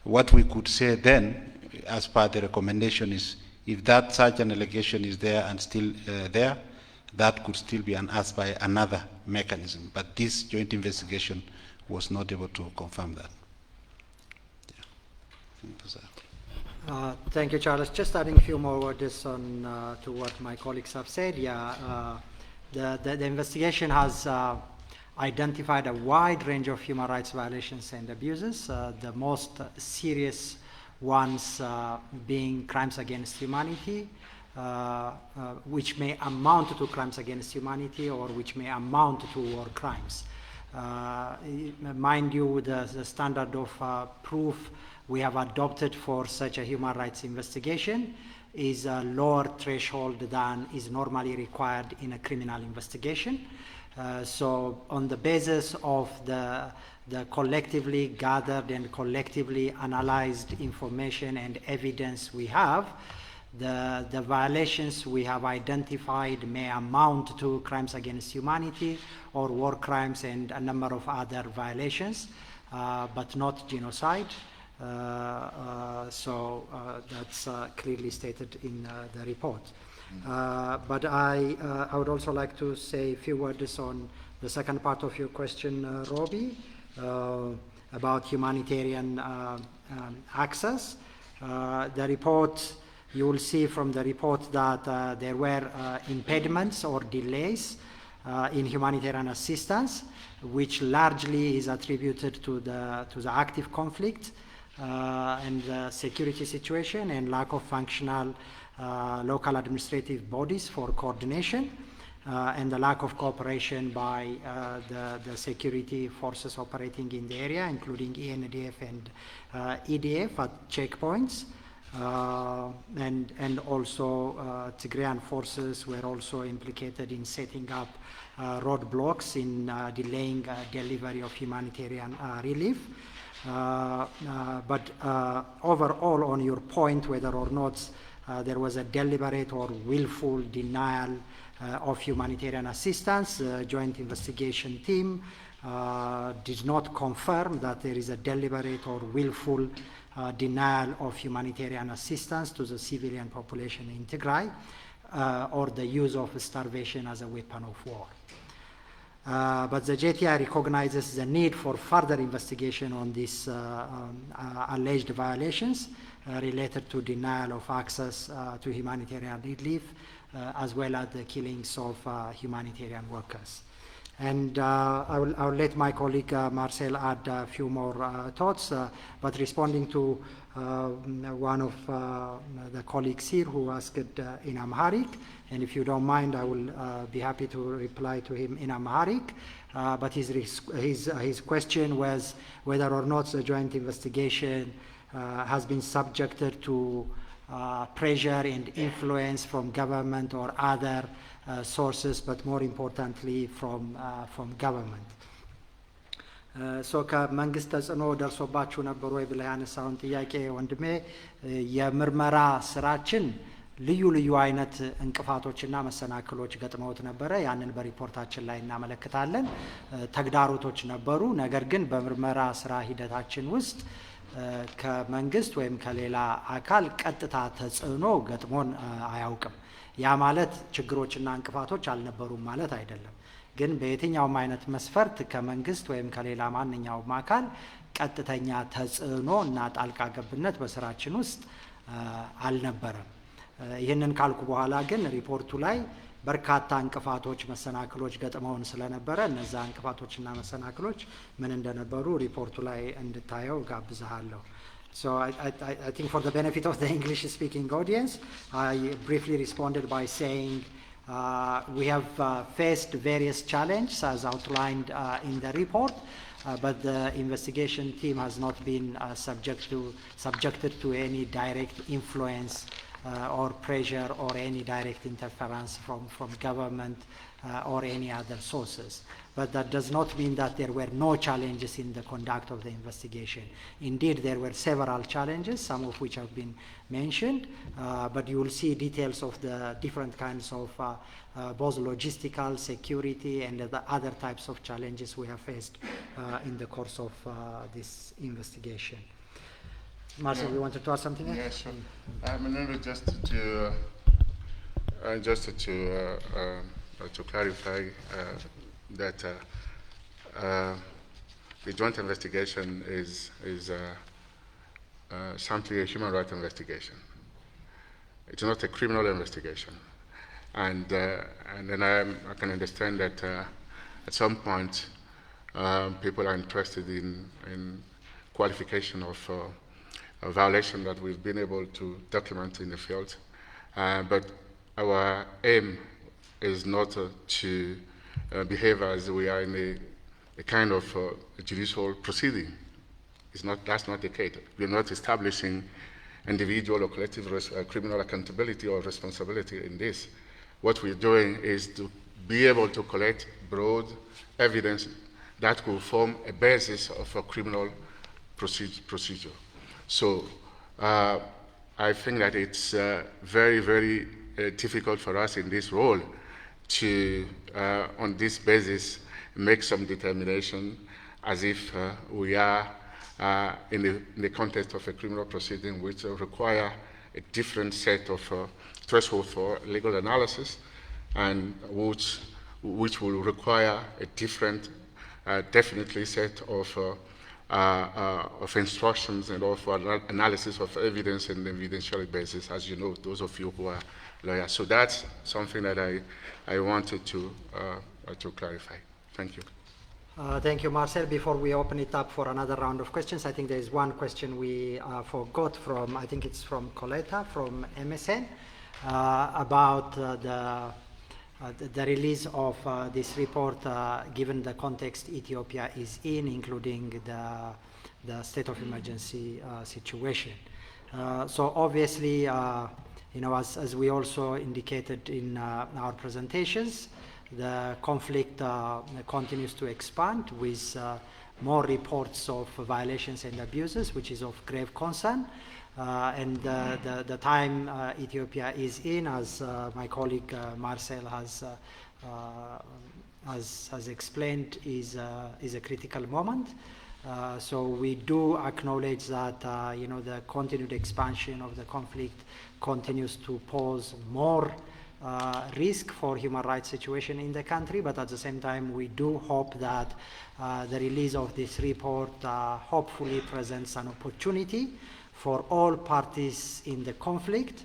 What we could say then, as per the recommendation, is if that such an allegation is there and still there, that could still be unearthed by another mechanism. But this joint investigation was not able to confirm that. Yeah. Thank you, Charles. Just adding a few more words on to what my colleagues have said. Yeah, the investigation has identified a wide range of human rights violations and abuses. The most serious ones being crimes against humanity, which may amount to crimes against humanity or which may amount to war crimes. Mind you, the standard of proof we have adopted for such a human rights investigation is a lower threshold than is normally required in a criminal investigation. So on the basis of the collectively gathered and collectively analyzed information and evidence we have, the violations we have identified may amount to crimes against humanity or war crimes and a number of other violations, but not genocide. So that's clearly stated in the report. But I would also like to say a few words on the second part of your question, Robbie, about humanitarian access. The report, you will see from the report that there were impediments or delays in humanitarian assistance, which largely is attributed to the active conflict and the security situation and lack of functional local administrative bodies for coordination and the lack of cooperation by the security forces operating in the area, including ENDF and EDF at checkpoints. And also Tigrayan forces were also implicated in setting up roadblocks in delaying delivery of humanitarian relief. But overall, on your point, whether or not there was a deliberate or willful denial of humanitarian assistance, the Joint Investigation Team did not confirm that there is a deliberate or willful denial of humanitarian assistance to the civilian population in Tigray or the use of starvation as a weapon of war. But the JTI recognizes the need for further investigation on these alleged violations related to denial of access to humanitarian relief, as well as the killings of humanitarian workers. And I will let my colleague Marcel add a few more thoughts, but responding to one of the colleagues here who asked in Amharic, and if you don't mind, I will be happy to reply to him in Amharic. But his question was whether or not the joint investigation has been subjected to pressure and influence from government or other sources, but more importantly from government. ከመንግስት ተጽዕኖ ደርሶባችሁ ነበር ወይ ብለህ ያነሳውን ጥያቄ ወንድሜ፣ የምርመራ ስራችን ልዩ ልዩ አይነት እንቅፋቶችና መሰናክሎች ገጥመውት ነበረ። ያንን በሪፖርታችን ላይ እናመለክታለን። ተግዳሮቶች ነበሩ። ነገር ግን በምርመራ ስራ ሂደታችን ውስጥ ከመንግስት ወይም ከሌላ አካል ቀጥታ ተጽዕኖ ገጥሞን አያውቅም። ያ ማለት ችግሮችና እንቅፋቶች አልነበሩም ማለት አይደለም። ግን በየትኛውም አይነት መስፈርት ከመንግስት ወይም ከሌላ ማንኛውም አካል ቀጥተኛ ተጽዕኖ እና ጣልቃ ገብነት በስራችን ውስጥ አልነበረም። ይህንን ካልኩ በኋላ ግን ሪፖርቱ ላይ በርካታ እንቅፋቶች፣ መሰናክሎች ገጥመውን ስለነበረ እነዛ እንቅፋቶችና መሰናክሎች ምን እንደነበሩ ሪፖርቱ ላይ እንድታየው ጋብዛለሁ። So I think for the benefit of the English-speaking audience, I briefly responded by saying we have faced various challenges as outlined in the report, but the investigation team has not been subjected to any direct influence or pressure or any direct interference from government or any other sources. But that does not mean that there were no challenges in the conduct of the investigation. Indeed, there were several challenges, some of which have been mentioned, but you will see details of the different kinds of both logistical, security, and the other types of challenges we have faced in the course of this investigation. Marcel, you wanted to add something else? Yeah, sure. To clarify that the joint investigation is simply a human rights investigation. It's not a criminal investigation. And then I can understand that at some point people are interested in qualification of a violation that we've been able to document in the field. But our aim is not to behave as we are in a kind of judicial proceeding. That's not the case. We're not establishing individual or collective criminal accountability or responsibility in this. What we're doing is to be able to collect broad evidence that will form a basis of a criminal procedure. So I think that it's very, very difficult for us in this role to, on this basis, make some determination as if we are in the context of a criminal proceeding, which require a different set of threshold for legal analysis, and which will require a different, definitely set of instructions and of analysis of evidence and evidentiary basis, as you know, those of you who are lawyers. So that's something that I wanted to clarify. Thank you. Thank you, Marcel. Before we open it up for another round of questions, I think there is one question we forgot from, I think it's from Coletta from MSN, about the release of this report, given the context Ethiopia is in, including the state of emergency situation. So obviously, as we also indicated in our presentations, the conflict continues to expand with more reports of violations and abuses, which is of grave concern. And the time Ethiopia is in, as my colleague Marcel has explained, is a critical moment. So we do acknowledge that the continued expansion of the conflict continues to pose more risk for human rights situation in the country, but at the same time we do hope that the release of this report hopefully presents an opportunity for all parties in the conflict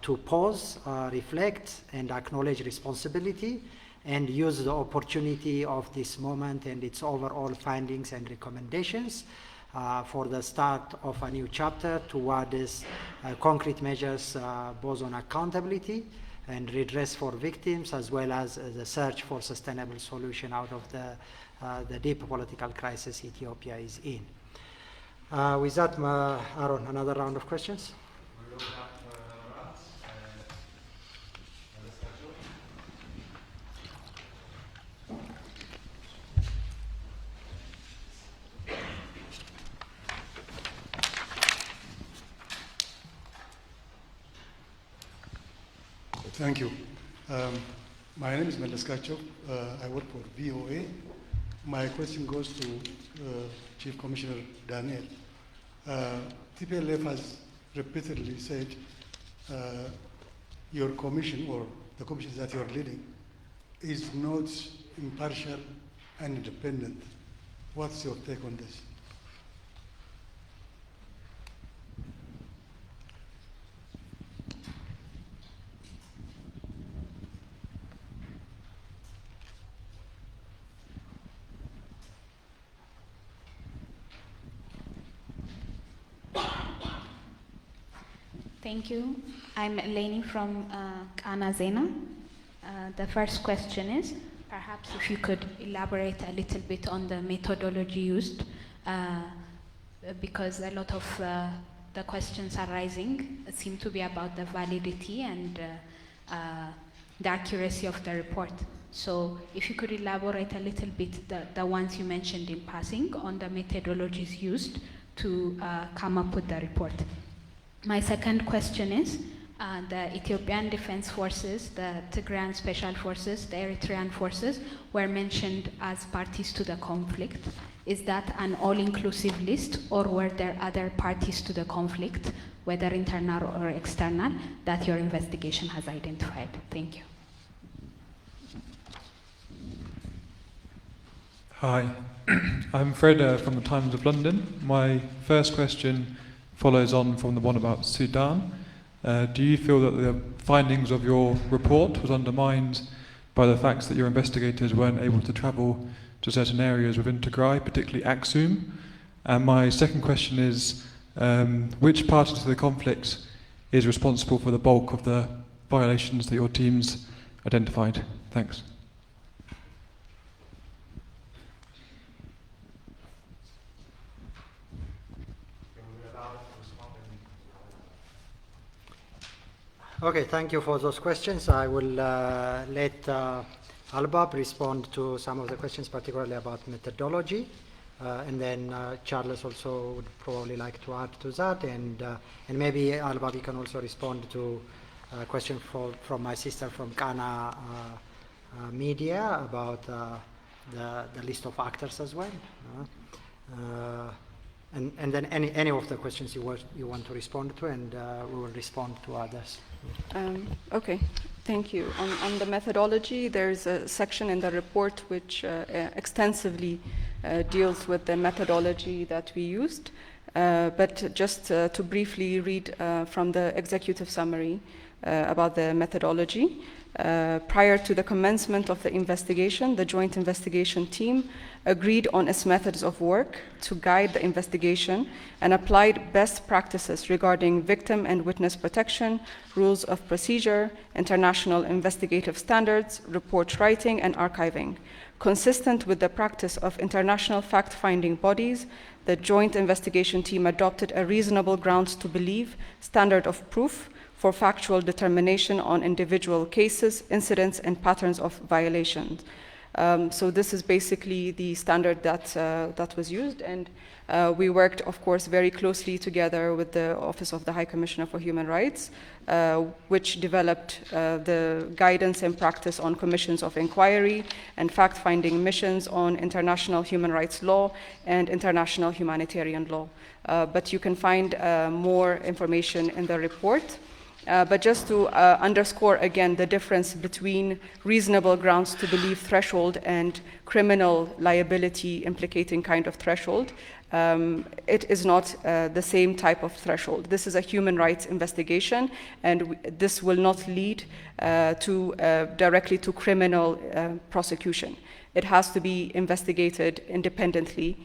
to pause, reflect, and acknowledge responsibility, and use the opportunity of this moment and its overall findings and recommendations for the start of a new chapter towards concrete measures both on accountability and redress for victims, as well as the search for sustainable solution out of the deep political crisis Ethiopia is in. With that, Aaron, another round of questions? Thank you. My name is Meleskacho. I work for VOA. My question goes to Chief Commissioner Daniel. TPLF has repeatedly said your commission, or the commission that you are leading, is not impartial and independent. What's your take on this? Thank you. I'm Eleni from Kana Zena. The first question is, perhaps if you could elaborate a little bit on the methodology used, because a lot of the questions arising seem to be about the validity and the accuracy of the report. So if you could elaborate a little bit, the ones you mentioned in passing, on the methodologies used to come up with the report. My second question is, the Ethiopian Defense Forces, the Tigrayan Special Forces, the Eritrean Forces were mentioned as parties to the conflict. Is that an all-inclusive list, or were there other parties to the conflict, whether internal or external, that your investigation has identified? Thank you. Hi, I'm Fred from the Times of London. My first question follows on from the one about Sudan. Do you feel that the findings of your report was undermined by the facts that your investigators weren't able to travel to certain areas within Tigray, particularly Aksum? And my second question is, which party to the conflict is responsible for the bulk of the violations that your teams identified? Thanks. Okay, thank you for those questions. I will let Albab respond to some of the questions, particularly about methodology, and then Charles also would probably like to add to that, and maybe Albab, you can also respond to a question from my sister from Kana Media about the list of actors as well. And then any of the questions you want to respond to, and we will respond to others. Okay, thank you. On the methodology, there's a section in the report which extensively deals with the methodology that we used. But just to briefly read from the executive summary about the methodology. Prior to the commencement of the investigation, the Joint Investigation Team agreed on its methods of work to guide the investigation and applied best practices regarding victim and witness protection, rules of procedure, international investigative standards, report writing, and archiving. Consistent with the practice of international fact-finding bodies, the Joint Investigation Team adopted a reasonable grounds to believe standard of proof for factual determination on individual cases, incidents, and patterns of violations. So this is basically the standard that was used, and we worked, of course, very closely together with the Office of the High Commissioner for Human Rights, which developed the guidance and practice on commissions of inquiry and fact-finding missions on international human rights law and international humanitarian law. But you can find more information in the report. But just to underscore again the difference between reasonable grounds to believe threshold and criminal liability implicating kind of threshold, it is not the same type of threshold. This is a human rights investigation, and this will not lead directly to criminal prosecution. It has to be investigated independently.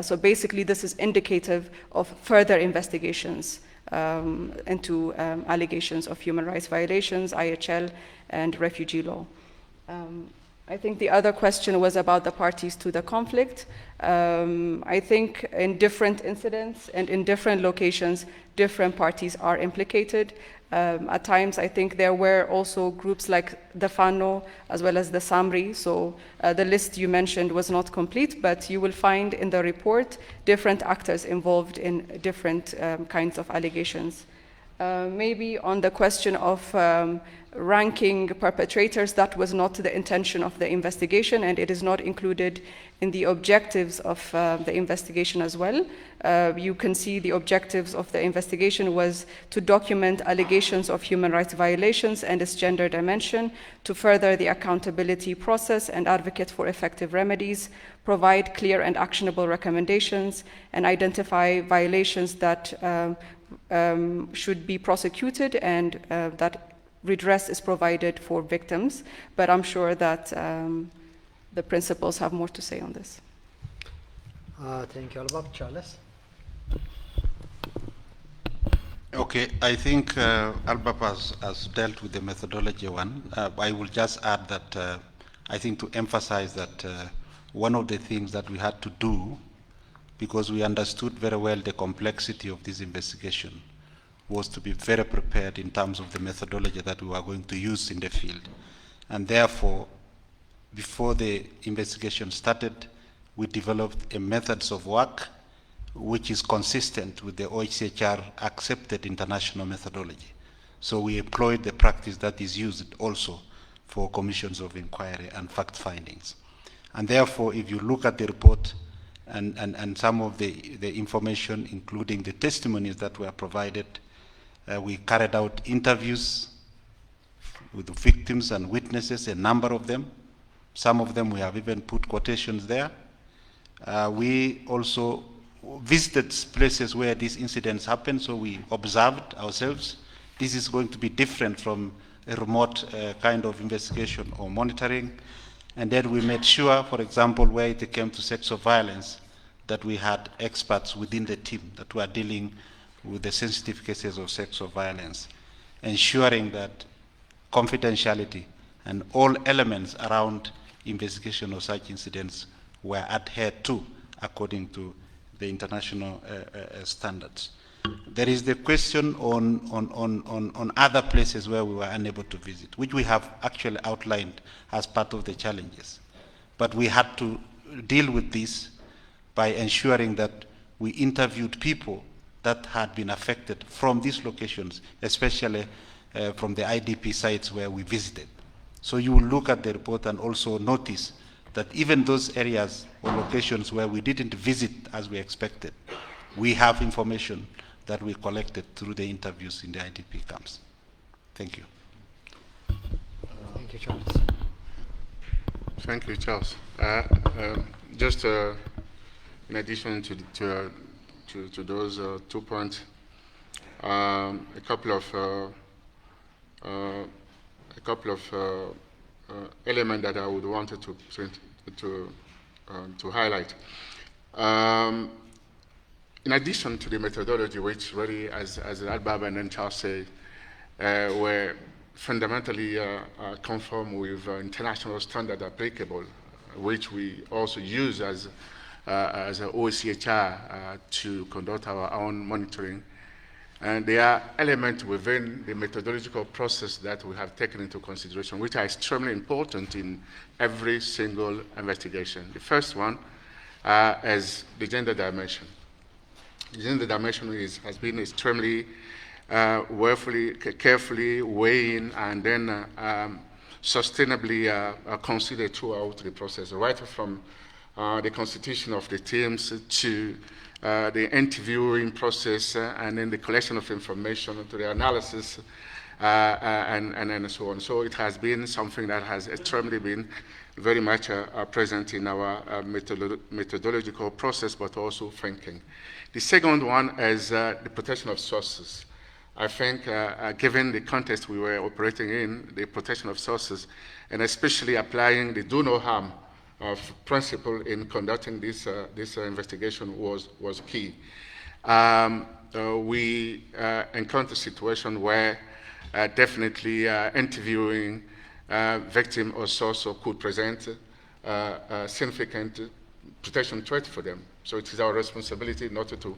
So basically, this is indicative of further investigations into allegations of human rights violations, IHL, and refugee law. I think the other question was about the parties to the conflict. I think in different incidents and in different locations, different parties are implicated. At times, I think there were also groups like the FANO as well as the SAMRI. So the list you mentioned was not complete, but you will find in the report different actors involved in different kinds of allegations. Maybe on the question of ranking perpetrators, that was not the intention of the investigation, and it is not included in the objectives of the investigation as well. You can see the objectives of the investigation was to document allegations of human rights violations and its gender dimension, to further the accountability process and advocate for effective remedies, provide clear and actionable recommendations, and identify violations that should be prosecuted and that redress is provided for victims. But I'm sure that the principals have more to say on this. Thank you, Albab. Charles? Okay, I think Albab has dealt with the methodology one. I will just add that I think to emphasize that one of the things that we had to do, because we understood very well the complexity of this investigation, was to be very prepared in terms of the methodology that we were going to use in the field. And therefore, before the investigation started, we developed a methods of work which is consistent with the OHCHR accepted international methodology. So we employed the practice that is used also for commissions of inquiry and fact findings. And therefore, if you look at the report and some of the information, including the testimonies that were provided, we carried out interviews with the victims and witnesses, a number of them. Some of them we have even put quotations there. We also visited places where these incidents happened, so we observed ourselves. This is going to be different from a remote kind of investigation or monitoring. And then we made sure, for example, where it came to sexual violence, that we had experts within the team that were dealing with the sensitive cases of sexual violence, ensuring that confidentiality and all elements around investigation of such incidents were adhered to according to the international standards. There is the question on other places where we were unable to visit, which we have actually outlined as part of the challenges. But we had to deal with this by ensuring that we interviewed people that had been affected from these locations, especially from the IDP sites where we visited. So you will look at the report and also notice that even those areas or locations where we didn't visit as we expected, we have information that we collected through the interviews in the IDP camps. Thank you. Thank you, Charles. Thank you, Charles. Just in addition to those 2 points, a couple of elements that I would wanted to highlight. In addition to the methodology, which really, as Albab and then Charles say, were fundamentally conform with international standard applicable, which we also use as a OHCHR to conduct our own monitoring. And there are elements within the methodological process that we have taken into consideration, which are extremely important in every single investigation. The first one is the gender dimension. The gender dimension has been extremely carefully weighing and then sustainably considered throughout the process, right from the constitution of the teams to the interviewing process and then the collection of information to the analysis and so on. So it has been something that has extremely been very much present in our methodological process, but also thinking. The second one is the protection of sources. I think given the context we were operating in, the protection of sources, and especially applying the do no harm principle in conducting this investigation was key. We encountered a situation where definitely interviewing victim or source could present a significant protection threat for them. So it is our responsibility not to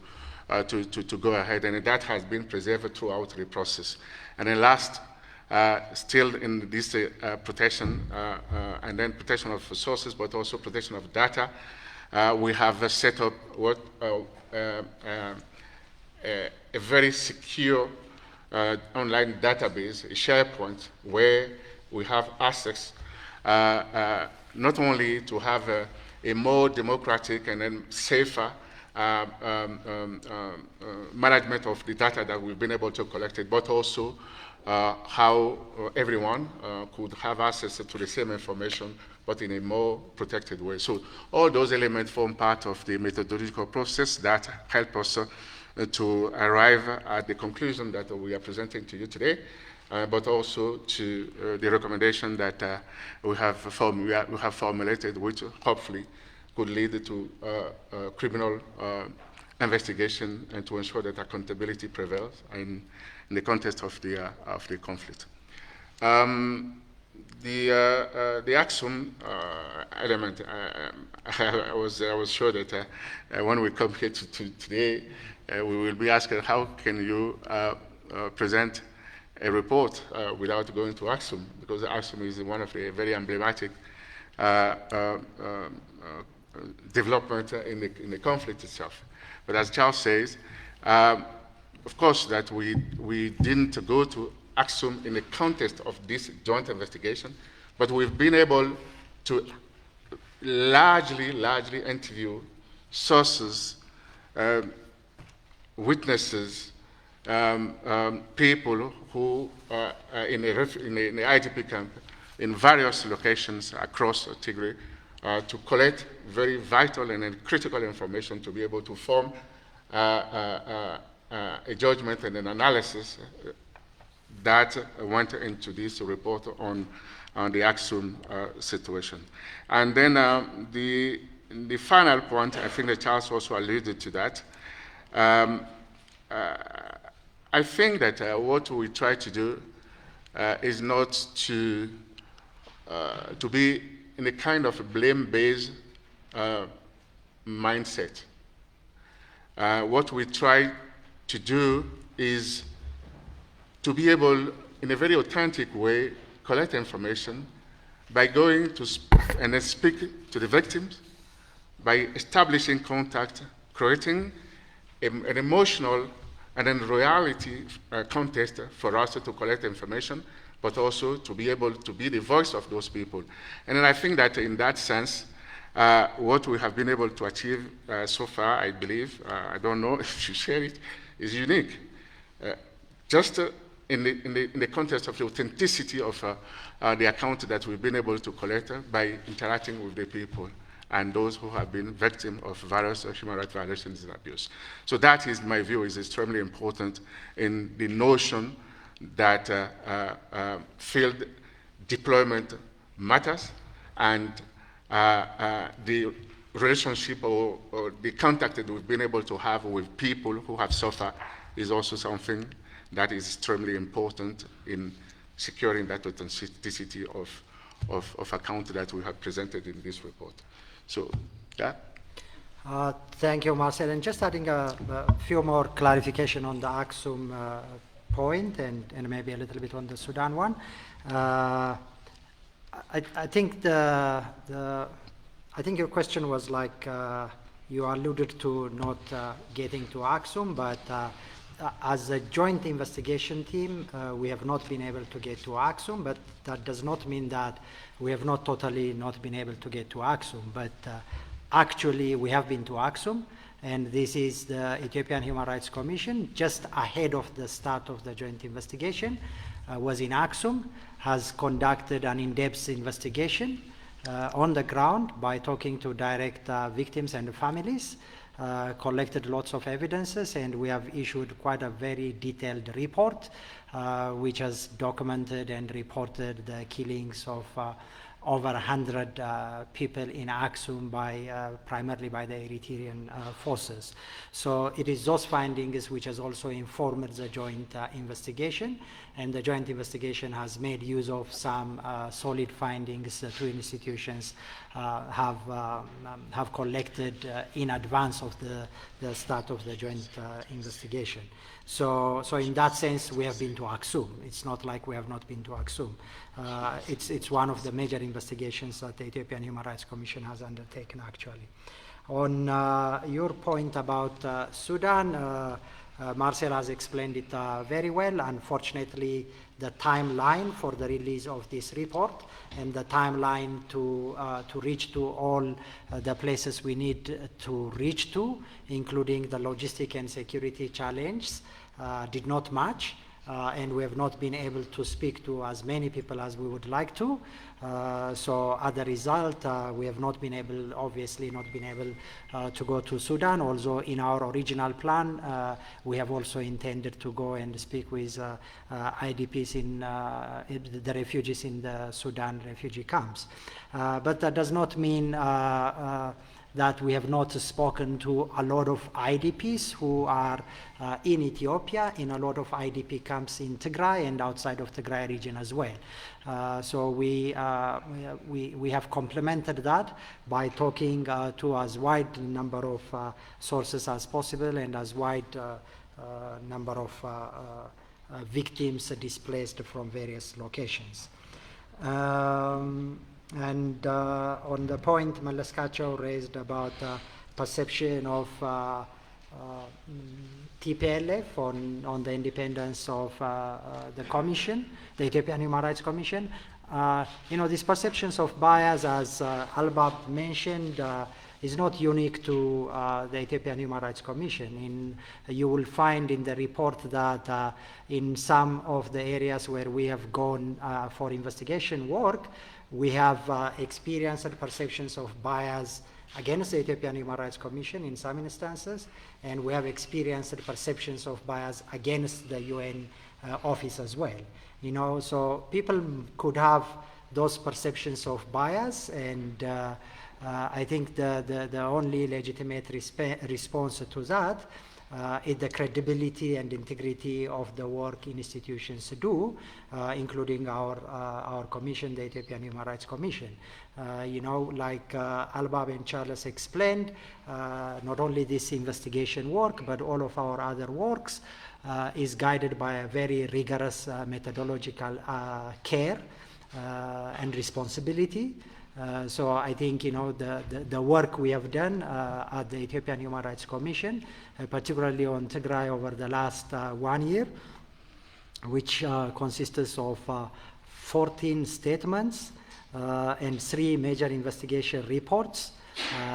go ahead, and that has been preserved throughout the process. And then last, still in this protection, and then protection of sources, but also protection of data, we have set up what a very secure online database, a SharePoint, where we have access not only to have a more democratic and then safer management of the data that we've been able to collect it, but also how everyone could have access to the same information, but in a more protected way. So all those elements form part of the methodological process that help us to arrive at the conclusion that we are presenting to you today, but also to the recommendation that we have formulated, which hopefully could lead to criminal investigation and to ensure that accountability prevails in the context of the conflict. The action element, I was sure that when we come here today, we will be asked how can you present a report without going to Aksum, because Aksum is one of the very emblematic development in the conflict itself. But as Charles says, of course that we didn't go to Aksum in the context of this joint investigation, but we've been able to largely interview sources, witnesses, people who are in the IDP camp in various locations across Tigray to collect very vital and critical information to be able to form a judgment and an analysis that went into this report on the Aksum situation. And then the final point, I think that Charles also alluded to that. I think that what we try to do is not to be in a kind of blame-based mindset. What we try to do is to be able, in a very authentic way, collect information by going to and then speak to the victims, by establishing contact, creating an emotional and then reality context for us to collect information, but also to be able to be the voice of those people. And then I think that in that sense, what we have been able to achieve so far, I believe, I don't know if you share it, is unique. Just in the context of the authenticity of the account that we've been able to collect by interacting with the people and those who have been victims of various human rights violations and abuse. So that is, my view, is extremely important in the notion that field deployment matters, and the relationship or the contact that we've been able to have with people who have suffered is also something that is extremely important in securing that authenticity of account that we have presented in this report. So, yeah. Thank you, Marcel. And just adding a few more clarification on the Aksum point and maybe a little bit on the Sudan one. I think I think your question was like you alluded to not getting to Aksum, but as a joint investigation team, we have not been able to get to Aksum, but that does not mean that we have not totally not been able to get to Aksum. But actually, we have been to Aksum, and this is the Ethiopian Human Rights Commission, just ahead of the start of the joint investigation. was in Aksum, has conducted an in-depth investigation on the ground by talking to direct victims and families, collected lots of evidences, and we have issued quite a very detailed report which has documented and reported the killings of over 100 people in Aksum primarily by the Eritrean forces. So it is those findings which has also informed the joint investigation, and the joint investigation has made use of some solid findings the two institutions have collected in advance of the start of the joint investigation. So in that sense, we have been to Aksum. It's not like we have not been to Aksum. It's one of the major investigations that the Ethiopian Human Rights Commission has undertaken, actually. On your point about Sudan, Marcel has explained it very well. Unfortunately, the timeline for the release of this report and the timeline to reach to all the places we need to reach to, including the logistic and security challenges, did not match. And we have not been able to speak to as many people as we would like to. So as a result, we have not been able, obviously not been able to go to Sudan. Also in our original plan, we have also intended to go and speak with IDPs in the refugees in the Sudan refugee camps. But that does not mean that we have not spoken to a lot of IDPs who are in Ethiopia, in a lot of IDP camps in Tigray and outside of Tigray region as well. So we have complemented that by talking to as wide number of sources as possible and as wide number of victims displaced from various locations. And on the point Meleskacho raised about perception of TPLF on the independence of the Commission, the Ethiopian Human Rights Commission, these perceptions of bias, as Albab mentioned, is not unique to the Ethiopian Human Rights Commission. You will find in the report that in some of the areas where we have gone for investigation work, we have experienced perceptions of bias against the Ethiopian Human Rights Commission in some instances, and we have experienced perceptions of bias against the UN office as well. So people could have those perceptions of bias, and I think the only legitimate response to that is the credibility and integrity of the work institutions do, including our commission, the Ethiopian Human Rights Commission. Like Albab and Charles explained, not only this investigation work, but all of our other works is guided by a very rigorous methodological care and responsibility. So I think the work we have done at the Ethiopian Human Rights Commission, particularly on Tigray over the last 1 year, which consists of 14 statements and 3 major investigation reports.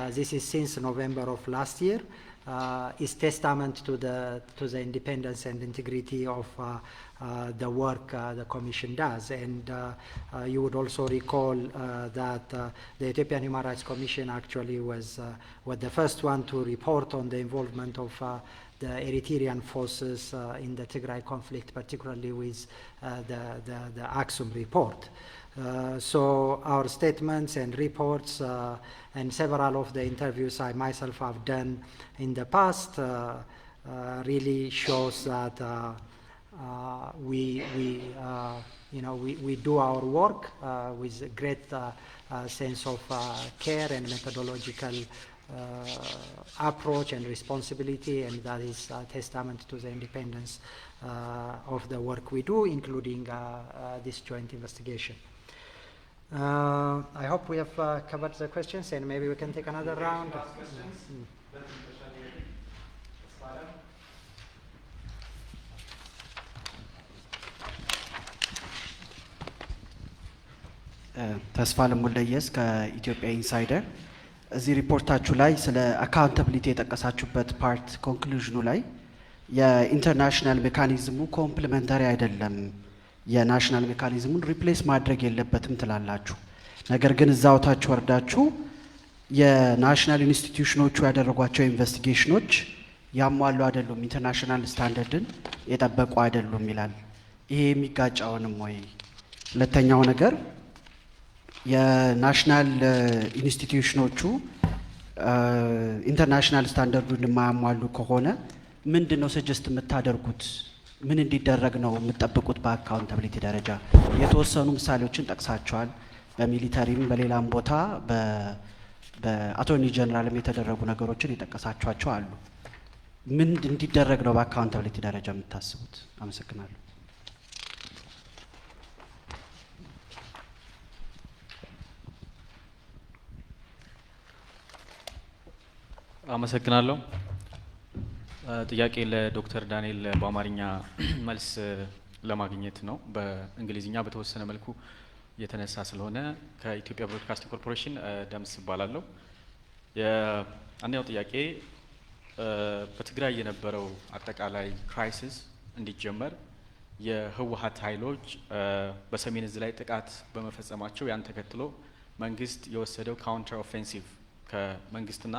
This is since November of last year. Is testament to the independence and integrity of the work the Commission does. And you would also recall that the Ethiopian Human Rights Commission actually was the first one to report on the involvement of the Eritrean forces in the Tigray conflict, particularly with the Aksum report. So our statements and reports and several of the interviews I myself have done in the past really shows that we do our work with a great sense of care and methodological approach and responsibility, and that is a testament to the independence of the work we do, including this joint investigation. I hope we have covered the questions, and maybe we can take another round. ተስፋለም ወልደየስ ከኢትዮጵያ ኢንሳይደር። እዚህ ሪፖርታችሁ ላይ ስለ አካውንታብሊቲ የጠቀሳችሁበት ፓርት ኮንክሉዥኑ ላይ የኢንተርናሽናል ሜካኒዝሙ ኮምፕሊመንታሪ አይደለም የናሽናል ሜካኒዝሙን ሪፕሌስ ማድረግ የለበትም ትላላችሁ። ነገር ግን እዛው ታች ወርዳችሁ የናሽናል ኢንስቲትዩሽኖቹ ያደረጓቸው ኢንቨስቲጌሽኖች ያሟሉ አይደሉም፣ ኢንተርናሽናል ስታንዳርድን የጠበቁ አይደሉም ይላል። ይሄ የሚጋጫውንም ወይ? ሁለተኛው ነገር የናሽናል ኢንስቲትዩሽኖቹ ኢንተርናሽናል ስታንዳርዱን የማያሟሉ ከሆነ ምንድነው ሰጀስት የምታደርጉት? ምን እንዲደረግ ነው የምትጠብቁት? በአካውንታብሊቲ ደረጃ የተወሰኑ ምሳሌዎችን ጠቅሳቸዋል። በሚሊተሪም በሌላም ቦታ በአቶርኒ ጀነራልም የተደረጉ ነገሮችን የጠቀሳቸዋቸው አሉ። ምን እንዲደረግ ነው በአካውንታብሊቲ ደረጃ የምታስቡት? አመሰግናለሁ። አመሰግናለሁ። ጥያቄ ለዶክተር ዳንኤል በአማርኛ መልስ ለማግኘት ነው። በእንግሊዝኛ በተወሰነ መልኩ የተነሳ ስለሆነ ከኢትዮጵያ ብሮድካስቲንግ ኮርፖሬሽን ደምስ እባላለሁ። የአንደኛው ጥያቄ በትግራይ የነበረው አጠቃላይ ክራይሲስ እንዲጀመር የህወሓት ኃይሎች በሰሜን እዝ ላይ ጥቃት በመፈጸማቸው ያን ተከትሎ መንግስት የወሰደው ካውንተር ኦፌንሲቭ ከመንግስትና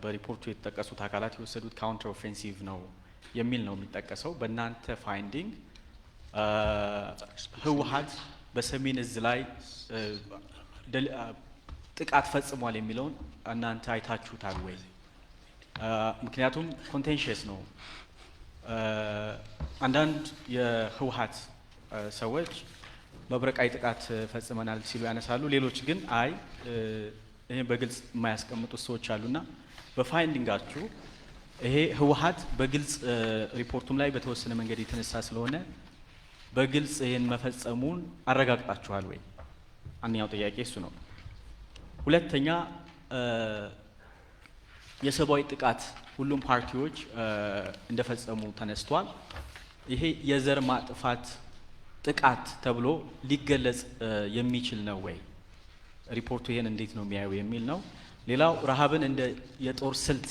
በሪፖርቱ የተጠቀሱት አካላት የወሰዱት ካውንተር ኦፌንሲቭ ነው የሚል ነው የሚጠቀሰው። በእናንተ ፋይንዲንግ ህወሓት በሰሜን እዝ ላይ ጥቃት ፈጽሟል የሚለውን እናንተ አይታችሁታል ወይ? ምክንያቱም ኮንቴንሽስ ነው። አንዳንድ የህወሓት ሰዎች መብረቃዊ ጥቃት ፈጽመናል ሲሉ ያነሳሉ። ሌሎች ግን አይ ይሄን በግልጽ የማያስቀምጡት ሰዎች አሉና በፋይንዲንጋችሁ ይሄ ህወሓት በግልጽ ሪፖርቱም ላይ በተወሰነ መንገድ የተነሳ ስለሆነ በግልጽ ይሄን መፈጸሙን አረጋግጣችኋል ወይ? አንደኛው ጥያቄ እሱ ነው። ሁለተኛ የሰብአዊ ጥቃት ሁሉም ፓርቲዎች እንደፈጸሙ ተነስቷል። ይሄ የዘር ማጥፋት ጥቃት ተብሎ ሊገለጽ የሚችል ነው ወይ? ሪፖርቱ ይሄን እንዴት ነው የሚያየው የሚል ነው። ሌላው ረሃብን እንደ የጦር ስልት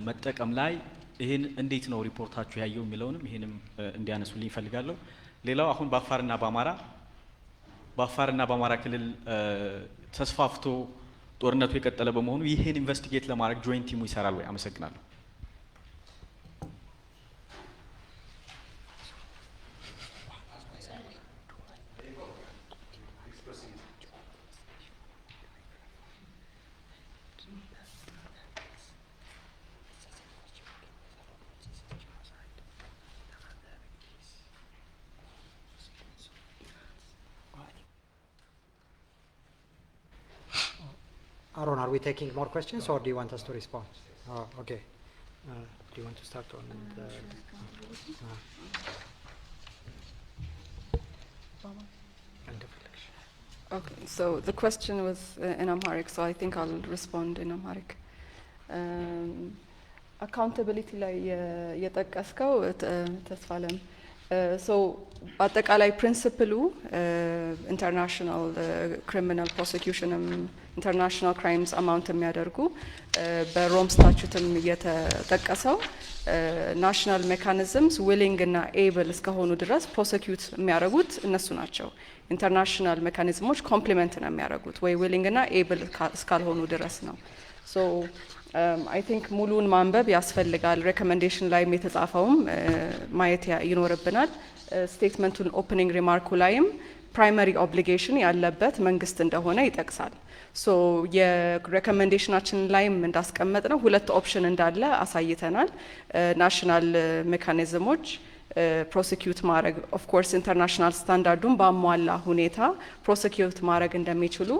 መጠቀም ላይ ይሄን እንዴት ነው ሪፖርታችሁ ያየው የሚለውንም ይሄንም እንዲያነሱልኝ እፈልጋለሁ። ሌላው አሁን በአፋርና በአማራ ክልል ተስፋፍቶ ጦርነቱ የቀጠለ በመሆኑ ይሄን ኢንቨስቲጌት ለማድረግ ጆይንት ቲሙ ይሰራል ወይ? አመሰግናለሁ። Aaron, are we taking more questions or do you want us to respond? Oh, okay. Do you want to start on the... Okay, so the question was in Amharic, so I think I'll respond in Amharic. Accountability ላይ የጠቀስከው ተስፋለም so አጠቃላይ ፕሪንሲፕሉ ኢንተርናሽናል ክሪሚናል ፕሮሲኪዩሽንም ኢንተርናሽናል ክራይምስ አማውንት የሚያደርጉ በሮም ስታቹትም የተጠቀሰው ናሽናል ሜካኒዝምስ ዊሊንግ እና ኤብል እስከሆኑ ድረስ ፕሮሲኪዩት የሚያደርጉት እነሱ ናቸው። ኢንተርናሽናል ሜካኒዝሞች ኮምፕሊመንት ነው የሚያደርጉት ወይ ዊሊንግ እና ኤብል እስካልሆኑ ድረስ ነው። ሶ አይ ቲንክ ሙሉን ማንበብ ያስፈልጋል። ሬኮሜንዴሽን ላይም የተጻፈውም ማየት ይኖርብናል። ስቴትመንቱን ኦፕኒንግ ሪማርኩ ላይም ፕራይመሪ ኦብሊጌሽን ያለበት መንግስት እንደሆነ ይጠቅሳል። ሶ የሬኮሜንዴሽናችን ላይም እንዳስቀመጥ ነው ሁለት ኦፕሽን እንዳለ አሳይተናል። ናሽናል ሜካኒዝሞች ፕሮሲኪዩት ማድረግ ኦፍ ኮርስ ኢንተርናሽናል ስታንዳርዱን ባሟላ ሁኔታ ፕሮሲኪዩት ማድረግ እንደሚችሉ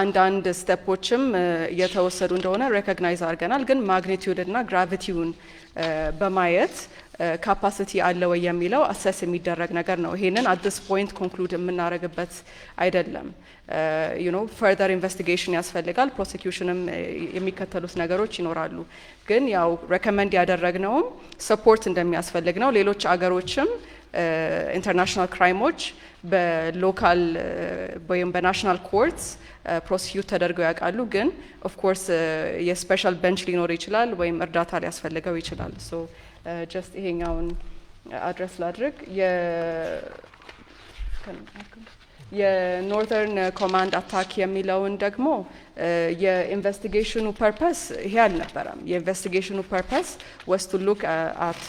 አንዳንድ ስቴፖችም እየተወሰዱ እንደሆነ ሬኮግናይዝ አድርገናል። ግን ማግኒቲዩድ እና ግራቪቲውን በማየት ካፓሲቲ አለ ወይ የሚለው አሰስ የሚደረግ ነገር ነው። ይሄንን አት ዲስ ፖይንት ኮንክሉድ የምናደርግበት አይደለም። ዩ ኖ ፈርዘር ኢንቨስቲጌሽን ያስፈልጋል። ፕሮሲኪዩሽንም የሚከተሉት ነገሮች ይኖራሉ። ግን ያው ሬኮመንድ ያደረግነውም ሰፖርት እንደሚያስፈልግ ነው። ሌሎች አገሮችም ኢንተርናሽናል ክራይሞች በሎካል ወይም በናሽናል ኮርትስ ፕሮሲኪዩት ተደርገው ያውቃሉ። ግን ኦፍ ኮርስ የስፔሻል ቤንች ሊኖር ይችላል ወይም እርዳታ ሊያስፈልገው ይችላል። ሶ ጀስት ይሄኛውን አድረስ ላድርግ። የኖርዘርን ኮማንድ አታክ የሚለውን ደግሞ የኢንቨስቲጌሽኑ ፐርፐስ ይሄ አልነበረም። የኢንቨስቲጌሽኑ ፐርፐስ was to look at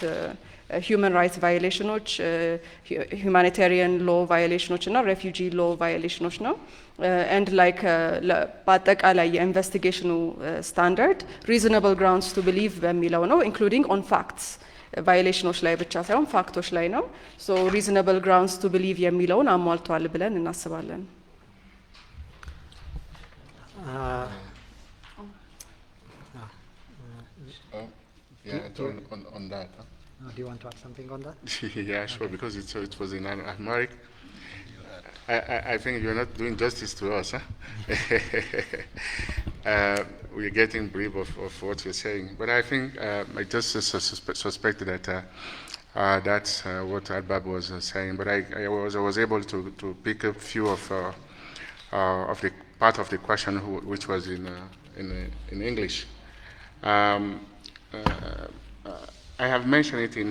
human rights violations, humanitarian law violations እና refugee law violations ነው። and like በአጠቃላይ የኢንቨስቲጌሽኑ ስታንዳርድ reasonable grounds to believe በሚለው ነው including on facts ቫይሌሽኖች ላይ ብቻ ሳይሆን ፋክቶች ላይ ነው። ሶ ሪዝነብል ግራውንድስ ቱ ቢሊቭ የሚለውን አሟልቷል ብለን እናስባለን። On that. Do you want to add something on that? Yeah, sure, okay. Because it was in Amharic. I think you're not doing justice to us, huh? We're getting brief of what you're saying, but I think I just suspected that that's what Albab was saying. But I was able to pick a few of the part of the question which was in English. I have mentioned it in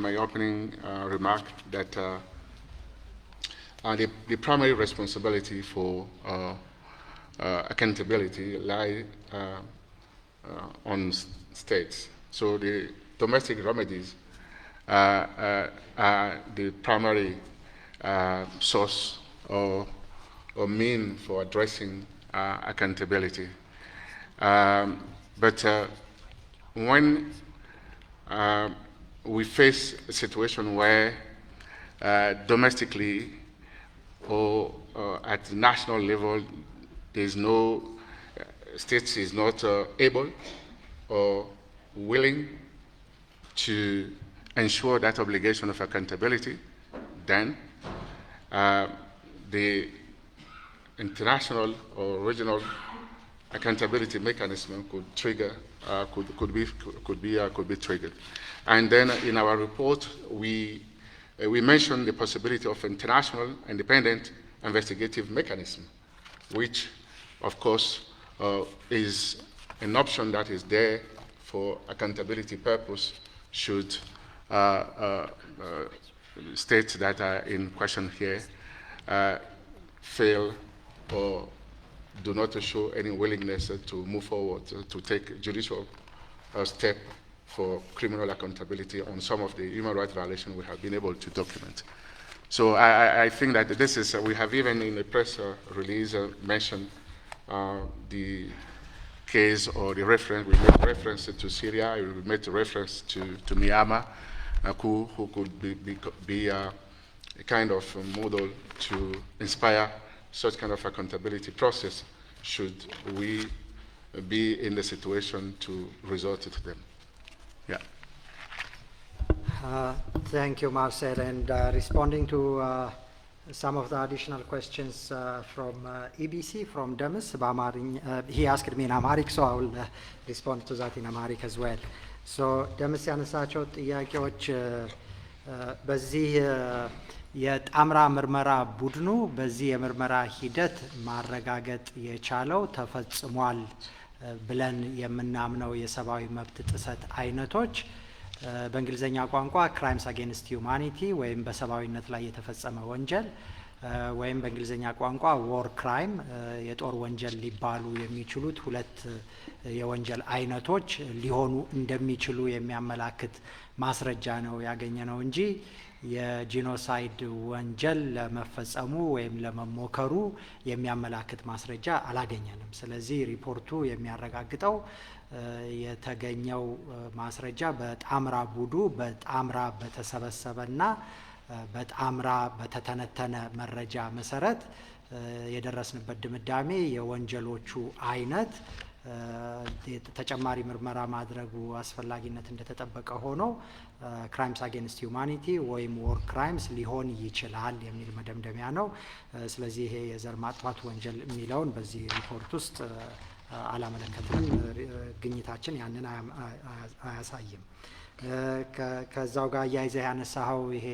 my opening remark that the primary responsibility for accountability lie on states. So the domestic remedies are the primary source or mean for addressing accountability. But when we face a situation where domestically or at the national level there's no states is not able or willing to ensure that obligation of accountability, then the international or regional accountability mechanism could trigger could be triggered. And then in our report we mentioned the possibility of international independent investigative mechanism, which of course is an option that is there for accountability purpose should states that are in question here fail or do not show any willingness to move forward to take judicial step for criminal accountability on some of the human rights violations we have been able to document. So I think that this is, we have even in the press release mentioned the case or the reference, we made reference to Syria, we made reference to Myanmar, who could be a kind of a model to inspire such kind of accountability process should we be in the situation to resort to them. Yeah. Thank you, Marcel. And responding to some of the additional questions from EBC, from Demis, he asked me in Amharic, so I will respond to that in Amharic as well. So Demis ያነሳቸው ጥያቄዎች በዚህ የጣምራ ምርመራ ቡድኑ በዚህ የምርመራ ሂደት ማረጋገጥ የቻለው ተፈጽሟል ብለን የምናምነው የሰብአዊ መብት ጥሰት አይነቶች በእንግሊዘኛ ቋንቋ ክራይምስ አጌንስት ሂዩማኒቲ ወይም በሰብአዊነት ላይ የተፈጸመ ወንጀል ወይም በእንግሊዘኛ ቋንቋ ዎር ክራይም የጦር ወንጀል ሊባሉ የሚችሉት ሁለት የወንጀል አይነቶች ሊሆኑ እንደሚችሉ የሚያመላክት ማስረጃ ነው ያገኘነው እንጂ የጂኖሳይድ ወንጀል ለመፈጸሙ ወይም ለመሞከሩ የሚያመላክት ማስረጃ አላገኘንም። ስለዚህ ሪፖርቱ የሚያረጋግጠው የተገኘው ማስረጃ በጣምራ ቡዱ በጣምራ በተሰበሰበና በጣምራ በተተነተነ መረጃ መሰረት የደረስንበት ድምዳሜ የወንጀሎቹ አይነት ተጨማሪ ምርመራ ማድረጉ አስፈላጊነት እንደተጠበቀ ሆኖ ክራይምስ አጌንስት ሂዩማኒቲ ወይም ዎር ክራይምስ ሊሆን ይችላል የሚል መደምደሚያ ነው። ስለዚህ ይሄ የዘር ማጥፋት ወንጀል የሚለውን በዚህ ሪፖርት ውስጥ አላመለከትንም። ግኝታችን ያንን አያሳይም። ከዛው ጋር አያይዘህ ያነሳኸው ይሄ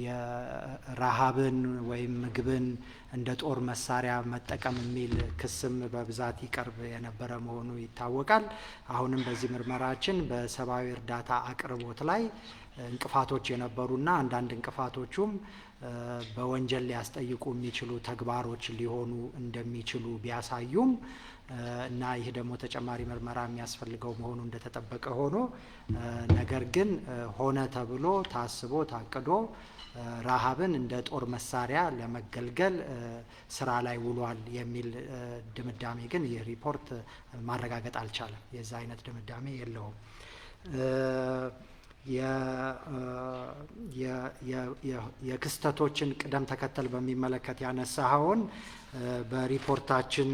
የረሃብን ወይም ምግብን እንደ ጦር መሳሪያ መጠቀም የሚል ክስም በብዛት ይቀርብ የነበረ መሆኑ ይታወቃል። አሁንም በዚህ ምርመራችን በሰብአዊ እርዳታ አቅርቦት ላይ እንቅፋቶች የነበሩና አንዳንድ እንቅፋቶቹም በወንጀል ሊያስጠይቁ የሚችሉ ተግባሮች ሊሆኑ እንደሚችሉ ቢያሳዩም እና ይህ ደግሞ ተጨማሪ ምርመራ የሚያስፈልገው መሆኑ እንደተጠበቀ ሆኖ ነገር ግን ሆነ ተብሎ ታስቦ ታቅዶ ረሃብን እንደ ጦር መሳሪያ ለመገልገል ስራ ላይ ውሏል የሚል ድምዳሜ ግን ይህ ሪፖርት ማረጋገጥ አልቻለም። የዛ አይነት ድምዳሜ የለውም። የክስተቶችን ቅደም ተከተል በሚመለከት ያነሳኸውን በሪፖርታችን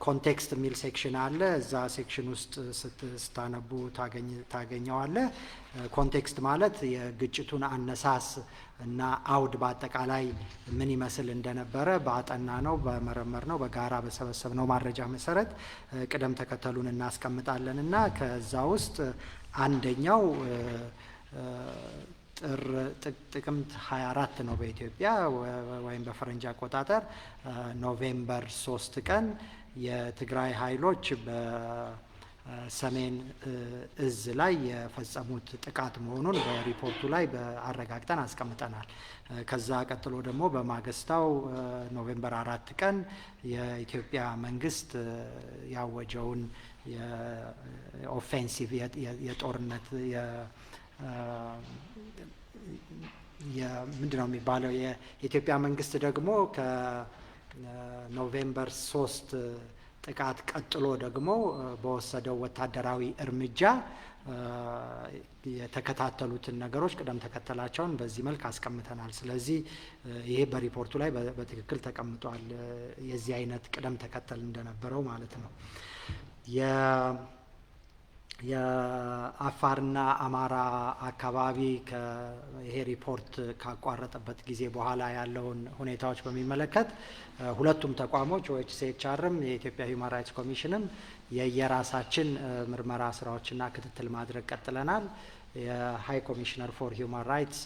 ኮንቴክስት የሚል ሴክሽን አለ። እዛ ሴክሽን ውስጥ ስታነቡ ታገኘዋለ። ኮንቴክስት ማለት የግጭቱን አነሳስ እና አውድ በአጠቃላይ ምን ይመስል እንደነበረ ባጠና ነው በመረመር ነው በጋራ በሰበሰብ ነው ማረጃ መሰረት ቅደም ተከተሉን እናስቀምጣለን እና ከዛ ውስጥ አንደኛው ጥቅምት 24 ነው በኢትዮጵያ ወይም በፈረንጅ አቆጣጠር ኖቬምበር 3 ቀን የትግራይ ኃይሎች በሰሜን እዝ ላይ የፈጸሙት ጥቃት መሆኑን በሪፖርቱ ላይ አረጋግጠን አስቀምጠናል። ከዛ ቀጥሎ ደግሞ በማግስታው ኖቬምበር 4 ቀን የኢትዮጵያ መንግስት ያወጀውን የኦፌንሲቭ የጦርነት ምንድነው የሚባለው የኢትዮጵያ መንግስት ደግሞ ከኖቬምበር 3 ጥቃት ቀጥሎ ደግሞ በወሰደው ወታደራዊ እርምጃ የተከታተሉትን ነገሮች ቅደም ተከተላቸውን በዚህ መልክ አስቀምጠናል። ስለዚህ ይሄ በሪፖርቱ ላይ በትክክል ተቀምጧል። የዚህ አይነት ቅደም ተከተል እንደነበረው ማለት ነው። የአፋርና አማራ አካባቢ ይሄ ሪፖርት ካቋረጠበት ጊዜ በኋላ ያለውን ሁኔታዎች በሚመለከት ሁለቱም ተቋሞች OHCHRም የኢትዮጵያ ሂውማን ራይትስ ኮሚሽንም የየራሳችን ምርመራ ስራዎችና ክትትል ማድረግ ቀጥለናል። የሃይ ኮሚሽነር ፎር ሂውማን ራይትስ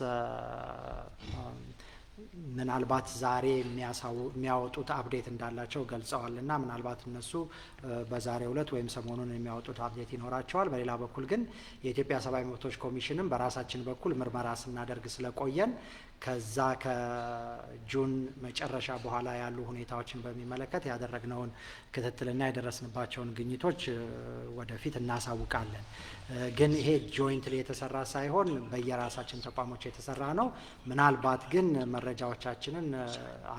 ምናልባት ዛሬ የሚያወጡት አፕዴት እንዳላቸው ገልጸዋል እና ምናልባት እነሱ በዛሬው ዕለት ወይም ሰሞኑን የሚያወጡት አፕዴት ይኖራቸዋል። በሌላ በኩል ግን የኢትዮጵያ ሰብአዊ መብቶች ኮሚሽንም በራሳችን በኩል ምርመራ ስናደርግ ስለቆየን ከዛ ከጁን መጨረሻ በኋላ ያሉ ሁኔታዎችን በሚመለከት ያደረግነውን ክትትልና የደረስንባቸውን ግኝቶች ወደፊት እናሳውቃለን። ግን ይሄ ጆይንትሊ የተሰራ ሳይሆን በየራሳችን ተቋሞች የተሰራ ነው። ምናልባት ግን መረጃዎቻችንን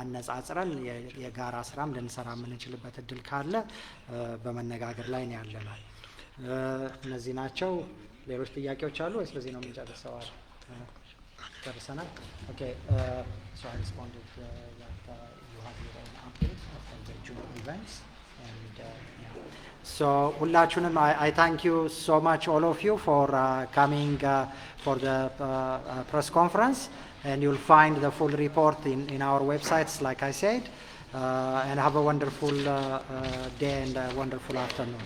አነጻጽረን የጋራ ስራም ልንሰራ የምንችልበት እድል ካለ በመነጋገር ላይ ነው ያለነው። እነዚህ ናቸው። ሌሎች ጥያቄዎች አሉ ወይስ በዚህ ነው የምንጨርሰው? ጨርሰናል። ኦኬ so I responded that you have your own update of the June events and yeah. So ሁላችሁንም I thank you so much all of you for coming for the press conference and you'll find the full report in our websites like I said and have a wonderful day and a wonderful afternoon.